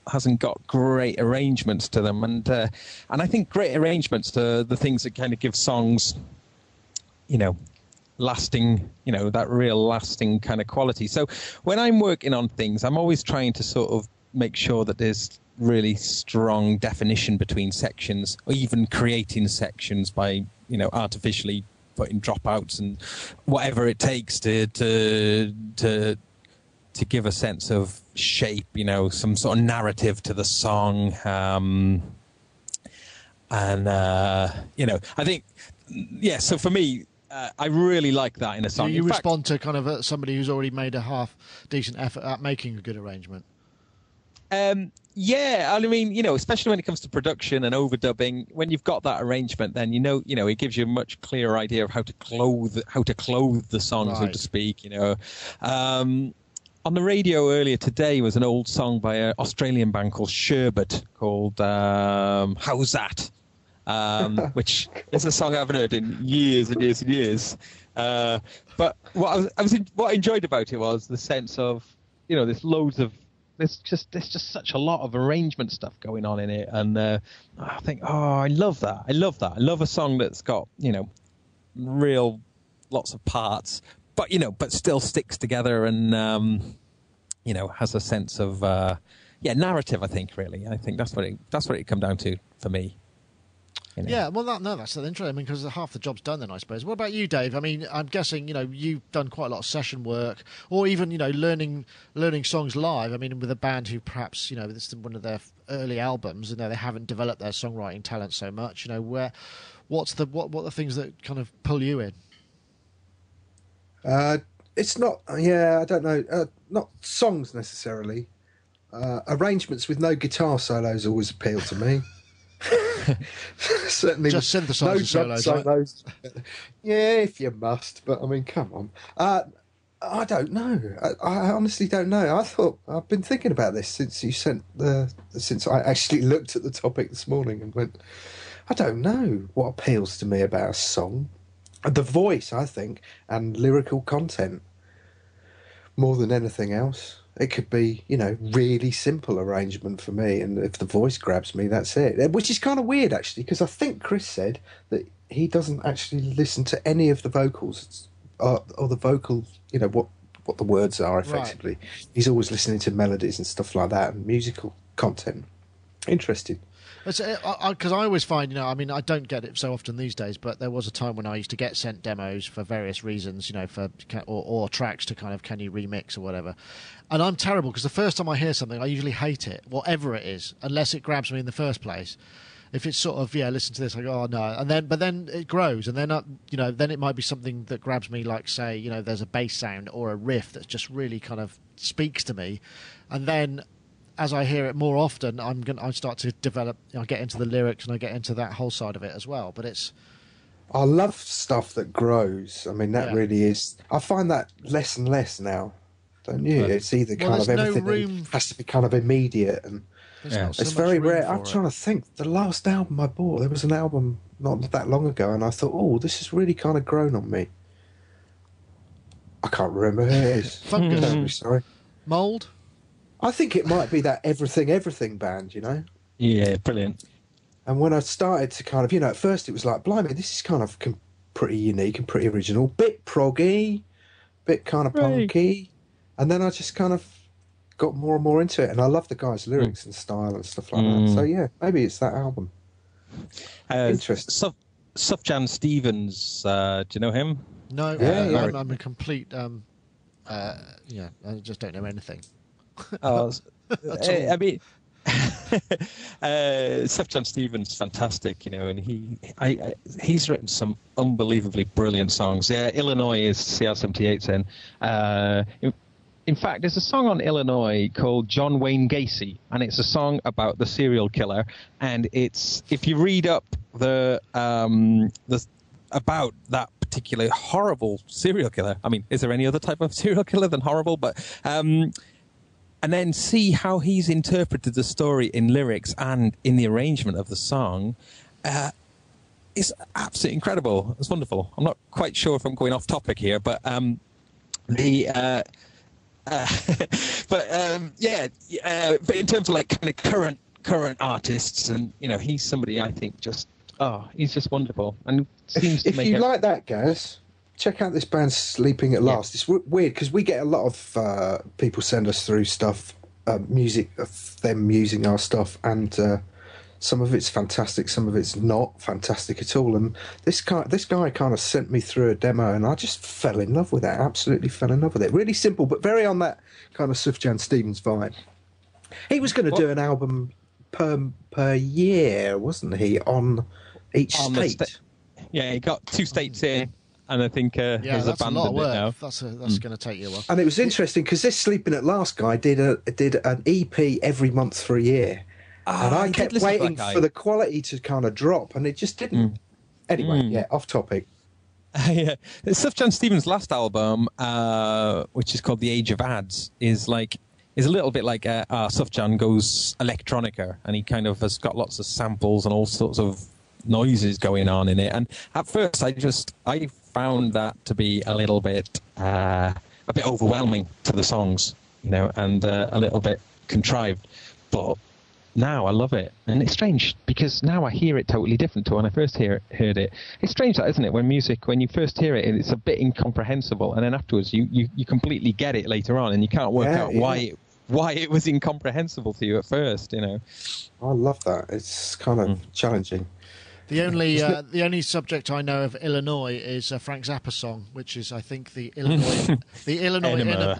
hasn't got great arrangements to them, and I think great arrangements are the things that kind of give songs, lasting, that real lasting kind of quality. So when I'm working on things, I'm always trying to sort of make sure that there's really strong definition between sections, or even creating sections by, artificially putting dropouts and whatever it takes to give a sense of shape, some sort of narrative to the song. I think, so for me, I really like that in a song. Do you respond to kind of somebody who's already made a half decent effort at making a good arrangement? Especially when it comes to production and overdubbing, when you've got that arrangement, then it gives you a much clearer idea of how to clothe the song, right, so to speak. On the radio earlier today was an old song by an Australian band called Sherbet called How's That? Which is a song I haven't heard in years and years and years. But what I enjoyed about it was the sense of, there's just such a lot of arrangement stuff going on in it, and I think, I love that. I love a song that's got real lots of parts, but but still sticks together and has a sense of narrative. I think that's what it come down to for me. Yeah, well, that's interesting. I mean, because half the job's done then, I suppose. What about you, Dave? I mean, I'm guessing, you've done quite a lot of session work, or even, learning songs live. I mean, with a band who perhaps, this is one of their early albums, they haven't developed their songwriting talent so much. What are the things that kind of pull you in? It's not, I don't know, not songs necessarily. Arrangements with no guitar solos always appeal to me. Certainly, Just synthesizer no solos, drum right? solos. Yeah, if you must, but I mean, come on. I don't know. I honestly don't know. I've been thinking about this since I actually looked at the topic this morning and went, I don't know what appeals to me about a song. The voice, I think, and lyrical content more than anything else. It could be, really simple arrangement for me, and if the voice grabs me, that's it. Which is kind of weird, actually, because I think Chris said that he doesn't actually listen to any of the vocals or the vocals, what the words are, effectively. Right. He's always listening to melodies and stuff like that, and musical content. Interesting. Because I always find, I don't get it so often these days, but there was a time when I used to get sent demos for various reasons, or tracks to kind of, can you remix or whatever. And I'm terrible because the first time I hear something, I usually hate it, whatever it is, unless it grabs me in the first place. If it's sort of, listen to this, I go, oh no, but then it grows, and then then it might be something that grabs me, like say, there's a bass sound or a riff that just really kind of speaks to me, and then as I hear it more often, I start to develop. I get into the lyrics and I get into that whole side of it as well. But I love stuff that grows. I mean, that really is. I find that less and less now, don't you? It's either kind of everything has to be kind of immediate, and it's very rare. I'm trying to think. The last album I bought, there was an album not that long ago, and I thought, oh, this has really kind of grown on me. I can't remember who it is. Fungus. Sorry. Mould. I think it might be that Everything band, Yeah, brilliant. And when I started to kind of, at first it was like, blimey, this is kind of pretty unique and pretty original, bit proggy, bit kind of punky, and then I just kind of got more and more into it, and I love the guy's lyrics and style and stuff like that. So yeah, maybe it's that album. Interesting. Sufjan Stevens, do you know him? No, I'm a complete, I just don't know anything. I mean, Sufjan Stevens, fantastic, and he's written some unbelievably brilliant songs. Yeah, Illinois is CR78's in. In fact, there's a song on Illinois called John Wayne Gacy, and it's a song about the serial killer. And it's, if you read up the about that particular horrible serial killer. I mean, is there any other type of serial killer than horrible? But and then see how he's interpreted the story in lyrics and in the arrangement of the song. It's absolutely incredible. It's wonderful. I'm not quite sure if I'm going off topic here, but but in terms of like kind of current artists, and he's somebody I think he's just wonderful, and seems to make. If you like that, Gaz, check out this band Sleeping at Last. It's weird because we get a lot of people send us through stuff, music of them using our stuff, and some of it's fantastic, some of it's not fantastic at all. And this guy kind of sent me through a demo, and I just fell in love with it. Absolutely fell in love with it. Really simple, but very on that kind of Sufjan Stevens vibe. He was going to do an album per year, wasn't he? On each state. Yeah, he got 2 states in. And I think has abandoned it now. That's going to take you a while. And it was interesting because this Sleeping at Last guy did an EP every month for a year, and I kept waiting for the quality to kind of drop, and it just didn't. Anyway, off topic. Yeah, Sufjan Stevens' last album, which is called The Age of Ads, is a little bit like Sufjan goes electronica, and he kind of has got lots of samples and all sorts of noises going on in it. And at first, I found that to be a little bit overwhelming to the songs, and a little bit contrived. But now I love it, and it's strange because now I hear it totally different to when I first heard it. It's strange, that, isn't it? When you first hear it, it's a bit incomprehensible, and then afterwards you completely get it later on, and you can't work out why it was incomprehensible to you at first. I love that. It's kind of challenging. The only subject I know of Illinois is a Frank Zappa song, which is, I think, the Illinois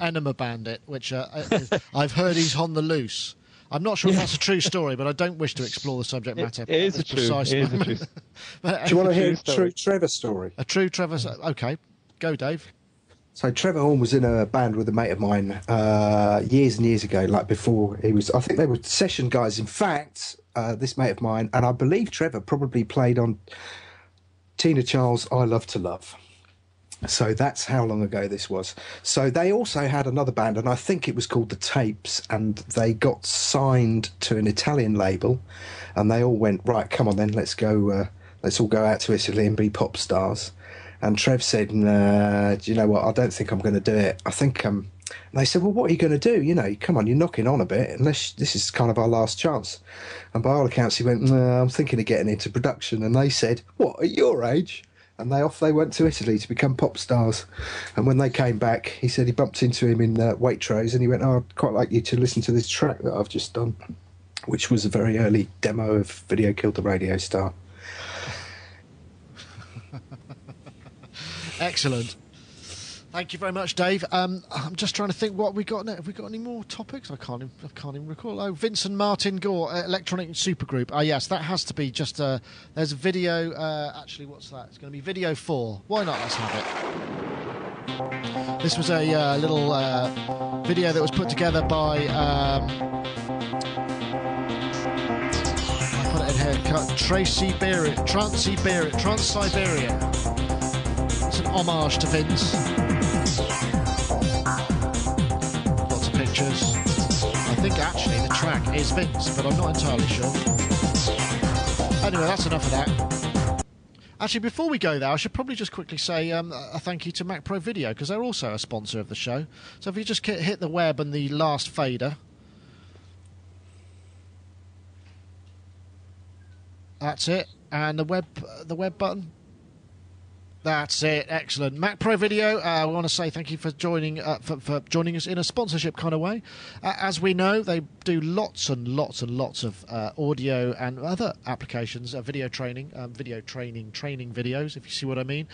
Enema Bandit, which I've heard he's on the loose. I'm not sure if that's a true story, but I don't wish to explore the subject matter. It is a true. Do you want to hear a true Trevor story? A true Trevor? Okay, go, Dave. So Trevor Horn was in a band with a mate of mine years and years ago, like before he was. I think they were session guys. In fact, this mate of mine, and I believe Trevor probably played on Tina Charles' "I Love to Love." So that's how long ago this was. So they also had another band, and I think it was called The Tapes, and they got signed to an Italian label, and they all went, right, come on then, let's all go out to Italy and be pop stars. And Trev said, nah, do you know what, I don't think I'm going to do it. I think, and they said, well, what are you going to do? You know, come on, you're knocking on a bit, unless this is kind of our last chance. And by all accounts, he went, nah, I'm thinking of getting into production. And they said, what, at your age? And they went to Italy to become pop stars. And when they came back, he said he bumped into him in Waitrose, and he went, oh, I'd quite like you to listen to this track that I've just done, which was a very early demo of Video Killed the Radio Star. Excellent. Thank you very much, Dave. I'm just trying to think what we got now. Have we got any more topics? I can't even recall. Oh, Vince and Martin Gore, Electronic Supergroup. Oh, yes, that has to be just there's a video. Actually, what's that? It's going to be video 4. Why not? Let's have it. This was a little video that was put together by. I put it in here. Trans-Siberia. It's an homage to Vince. Lots of pictures. I think actually the track is Vince, but I'm not entirely sure. Anyway, that's enough of that. Actually, before we go there, I should probably just quickly say a thank you to Mac Pro Video, because they're also a sponsor of the show. So if you just hit the web and the last fader. That's it. And the web button. That's it. Excellent. Mac Pro Video, I want to say thank you for joining for joining us in a sponsorship kind of way. As we know, they do lots and lots and lots of audio and other applications, video training videos, if you see what I mean.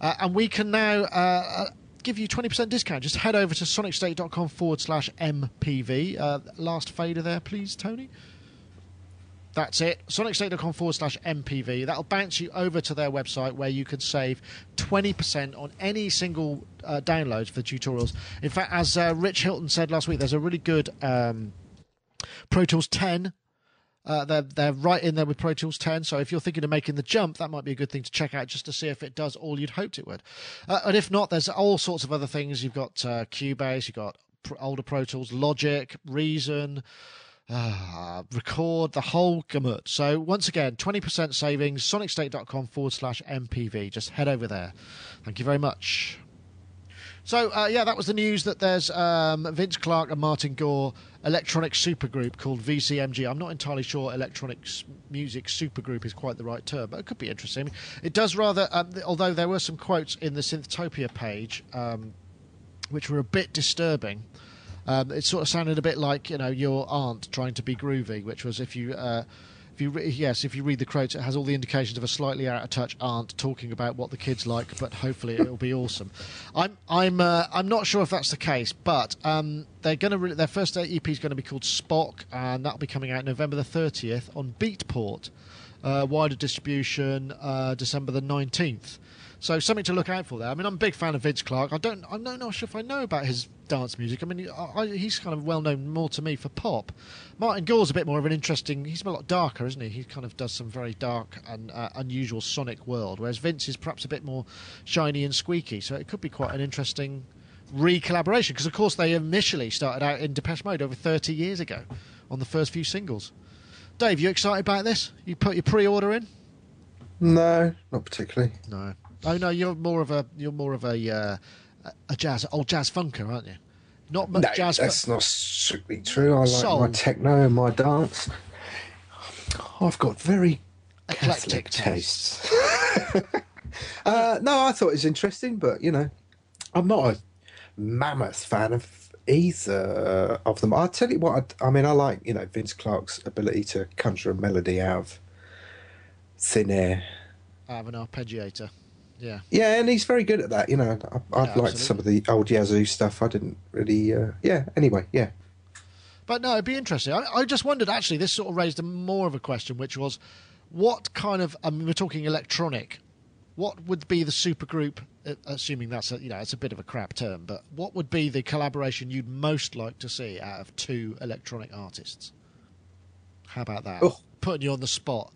And we can now give you 20% discount. Just head over to sonicstate.com/MPV. Last fader there, please, Tony. That's it. sonicstate.com/MPV. That'll bounce you over to their website where you can save 20% on any single downloads for the tutorials. In fact, as Rich Hilton said last week, there's a really good Pro Tools 10. They're right in there with Pro Tools 10. So if you're thinking of making the jump, that might be a good thing to check out just to see if it does all you'd hoped it would. And if not, there's all sorts of other things. You've got Cubase, you've got older Pro Tools, Logic, Reason, Record, the whole gamut. So once again, 20% savings, sonicstate.com/MPV. Just head over there. Thank you very much. So yeah, that was the news that there's Vince Clarke and Martin Gore electronic supergroup called VCMG. I'm not entirely sure electronic music supergroup is quite the right term, but it could be interesting. It does rather, although there were some quotes in the Synthtopia page which were a bit disturbing. It sort of sounded a bit like, you know, your aunt trying to be groovy, which was if you read the quotes, it has all the indications of a slightly out of touch aunt talking about what the kids like, but hopefully it'll be awesome. I'm not sure if that's the case, but they're going to their first EP is going to be called Spock, and that'll be coming out November the 30th on Beatport, wider distribution December the 19th. So something to look out for there. I mean, I'm a big fan of Vince Clarke. I'm not sure if I know about his dance music. I mean, he's kind of well known more to me for pop. Martin Gore's a bit more of an interesting. He's a lot darker, isn't he? He kind of does some very dark and unusual sonic world, whereas Vince is perhaps a bit more shiny and squeaky. So it could be quite an interesting re-collaboration, because of course they initially started out in Depeche Mode over 30 years ago on the first few singles. Dave, you excited about this? You put your pre-order in? No, not particularly. No. Oh no, you're more of a old jazz funker, aren't you? Not much jazz. That's not strictly true. I like my techno and my dance. I've got very eclectic tastes. No, I thought it was interesting, but you know, I'm not a mammoth fan of either of them. I'll tell you what. I mean, I like, you know, Vince Clarke's ability to conjure a melody out of thin air. Out of an arpeggiator. Yeah. Yeah, and he's very good at that. You know, I've liked some of the old Yazoo stuff. I didn't really. Anyway, yeah. But no, it'd be interesting. I just wondered, actually, this sort of raised more of a question, which was, what kind of? I mean, we're talking electronic what would be the supergroup? Assuming that's it's a bit of a crap term, but what would be the collaboration you'd most like to see out of two electronic artists? How about that? Oh. Putting you on the spot.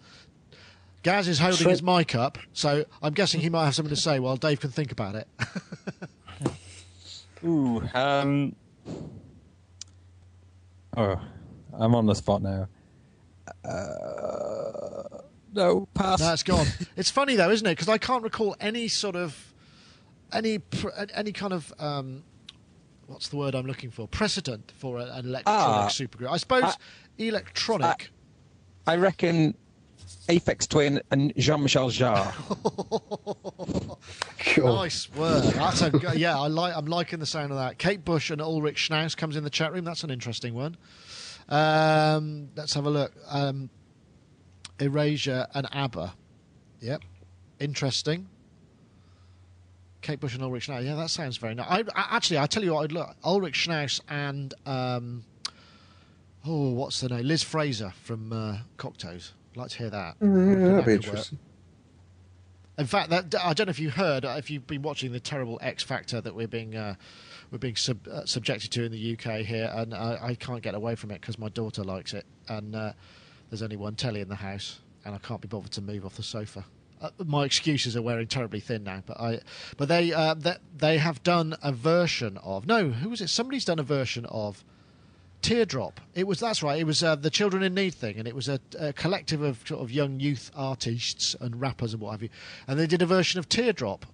Gaz is holding his mic up, so I'm guessing he might have something to say while Dave can think about it. Ooh, oh, I'm on the spot now. No, pass. That's gone. It's funny though, isn't it? Because I can't recall any sort of any kind of what's the word I'm looking for? Precedent for an electronic supergroup. I suppose electronic. I reckon Aphex Twin and Jean-Michel Jarre. Cool. Nice word. That's I'm liking the sound of that. Kate Bush and Ulrich Schnaus comes in the chat room. That's an interesting one. Let's have a look. Erasure and ABBA. Yep. Interesting. Kate Bush and Ulrich Schnaus. Yeah, that sounds very nice. I tell you what, I'd look. Ulrich Schnaus and what's the name? Liz Fraser from Cocktoes. I'd like to hear that. That'd be interesting. In fact, I don't know if you heard, if you've been watching the terrible X Factor that we're being subjected to in the UK here, and I can't get away from it because my daughter likes it, and there's only one telly in the house, and I can't be bothered to move off the sofa. My excuses are wearing terribly thin now, but they have done a version of who was it? Somebody's done a version of Teardrop. That's right. It was the Children in Need thing, and it was a collective of sort of young youth artists and rappers and what have you, and they did a version of Teardrop,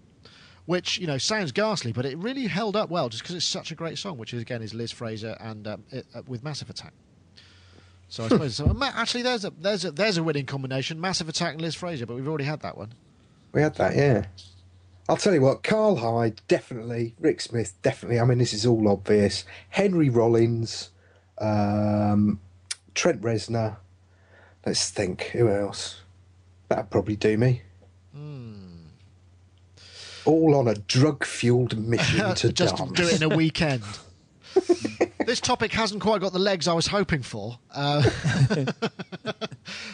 which sounds ghastly, but it really held up well just because it's such a great song. Which is Liz Fraser and with Massive Attack. So I suppose actually there's a winning combination: Massive Attack and Liz Fraser. But we've already had that one. We had that, yeah. I'll tell you what, Carl Hyde, definitely. Rick Smith, definitely. I mean, this is all obvious. Henry Rollins, Trent Reznor. Let's think. Who else? That'd probably do me. All on a drug-fueled mission to just dance. do it in a weekend. This topic hasn't quite got the legs I was hoping for.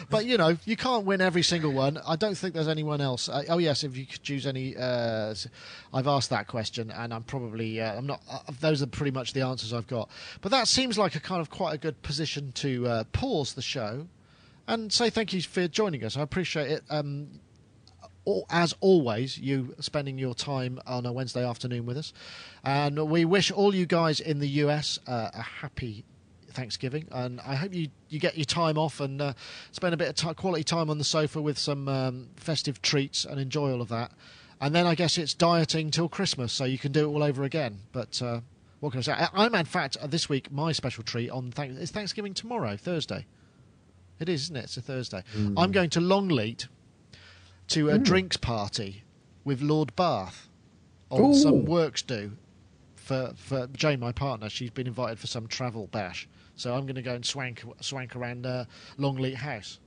But, you can't win every single one. I don't think there's anyone else. Yes, if you could choose any... I've asked that question, and I'm probably... I'm not. Those are pretty much the answers I've got. But that seems like a kind of quite a good position to pause the show and say thank you for joining us. I appreciate it. As always, you spending your time on a Wednesday afternoon with us. And we wish all you guys in the US a happy Thanksgiving. And I hope you get your time off and spend a bit of quality time on the sofa with some festive treats and enjoy all of that. And then I guess it's dieting till Christmas, so you can do it all over again. But what can I say? I'm, in fact, this week, my special treat is Thanksgiving tomorrow, Thursday. It is, isn't it? It's a Thursday. I'm going to Longleat to a drinks party with Lord Bath on some works do for Jane, my partner. She's been invited for some travel bash, so I'm going to go and swank around Longleat House.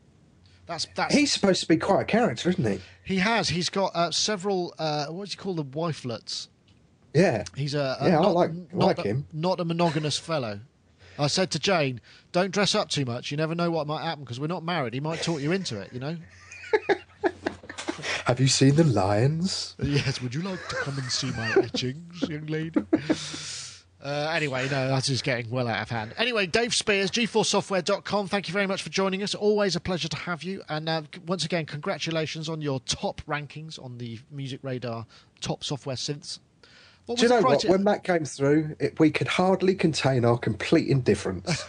That's He's supposed to be quite a character, isn't he? He has. He's got several. What do you call them? Wifelets. Yeah. He's I like him. Not a monogamous fellow. I said to Jane, "Don't dress up too much. You never know what might happen because we're not married. He might talk you into it. Have you seen the lions? Yes, would you like to come and see my etchings, young lady? Anyway, no, that is getting well out of hand. Anyway, Dave Spears, g4software.com, thank you very much for joining us. Always a pleasure to have you. And once again, congratulations on your top rankings on the Music Radar top software synths. Do you know what? When that came through, we could hardly contain our complete indifference.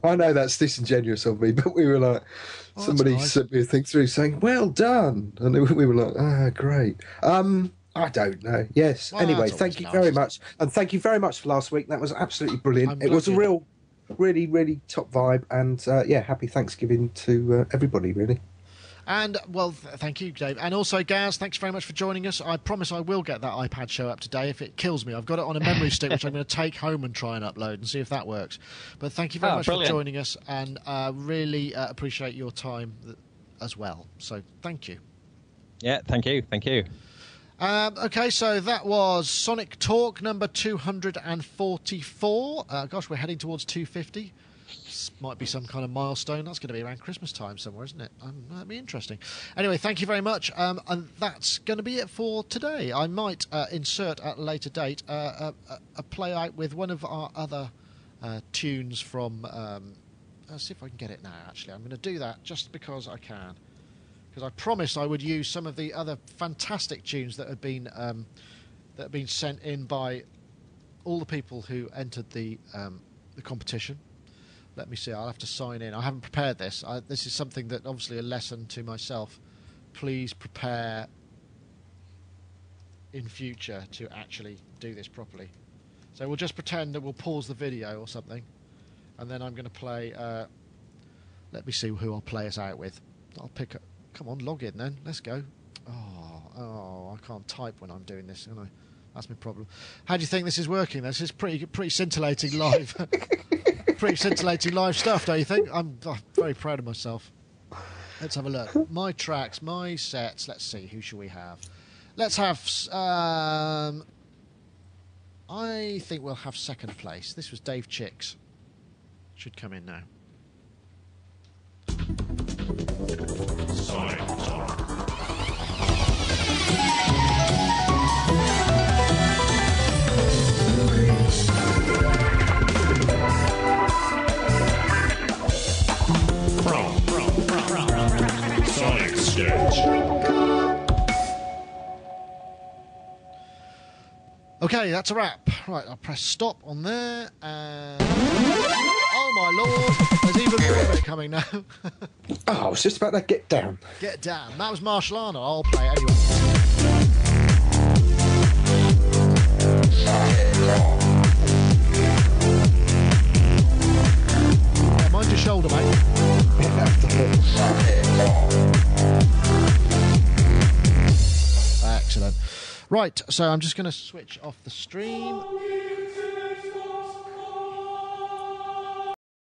I know that's disingenuous of me, but we were like... Somebody sent me a thing through saying, well done. And we were like, great. I don't know. Yes. Well, anyway, thank you very much. And thank you very much for last week. That was absolutely brilliant. It was a real, really, really top vibe. And, happy Thanksgiving to everybody, really. And, well, thank you, Dave. And also, Gaz, thanks very much for joining us. I promise I will get that iPad show up today if it kills me. I've got it on a memory stick, which I'm going to take home and try and upload and see if that works. But thank you very much for joining us, and really appreciate your time as well. So, thank you. Yeah, thank you. Thank you. Okay, so that was Sonic Talk number 244. Gosh, we're heading towards 250. This might be some kind of milestone. That's going to be around Christmas time somewhere, isn't it? That'd be interesting. Anyway, thank you very much. And that's going to be it for today. I might insert at a later date a play out with one of our other tunes from... let's see if I can get it now, actually. I'm going to do that just because I can. Because I promised I would use some of the other fantastic tunes that have been sent in by all the people who entered the competition. Let me see. I'll have to sign in. I haven't prepared this. This is something that obviously a lesson to myself. Please prepare in future to actually do this properly. So we'll just pretend that we'll pause the video or something, and then I'm going to play. Let me see who I'll play us out with. I'll pick up. Come on, log in then. Let's go. Oh, I can't type when I'm doing this, can I? That's my problem. How do you think this is working? This is pretty scintillating live. Pretty scintillating live stuff, don't you think? I'm very proud of myself. Let's have a look. My tracks, my sets. Let's see. Who shall we have? Let's have... I think we'll have second place. This was Dave Chicks. Should come in now. Sonic Talk. Sonic Stage. Okay, that's a wrap. Right, I'll press stop on there, and... Oh, my Lord! There's even more of it coming now. Oh, I was just about to get down. Get down. That was Marshall Arnold. I'll play it anyway. Yeah, mind your shoulder, mate. Excellent. Right, so I'm just going to switch off the stream.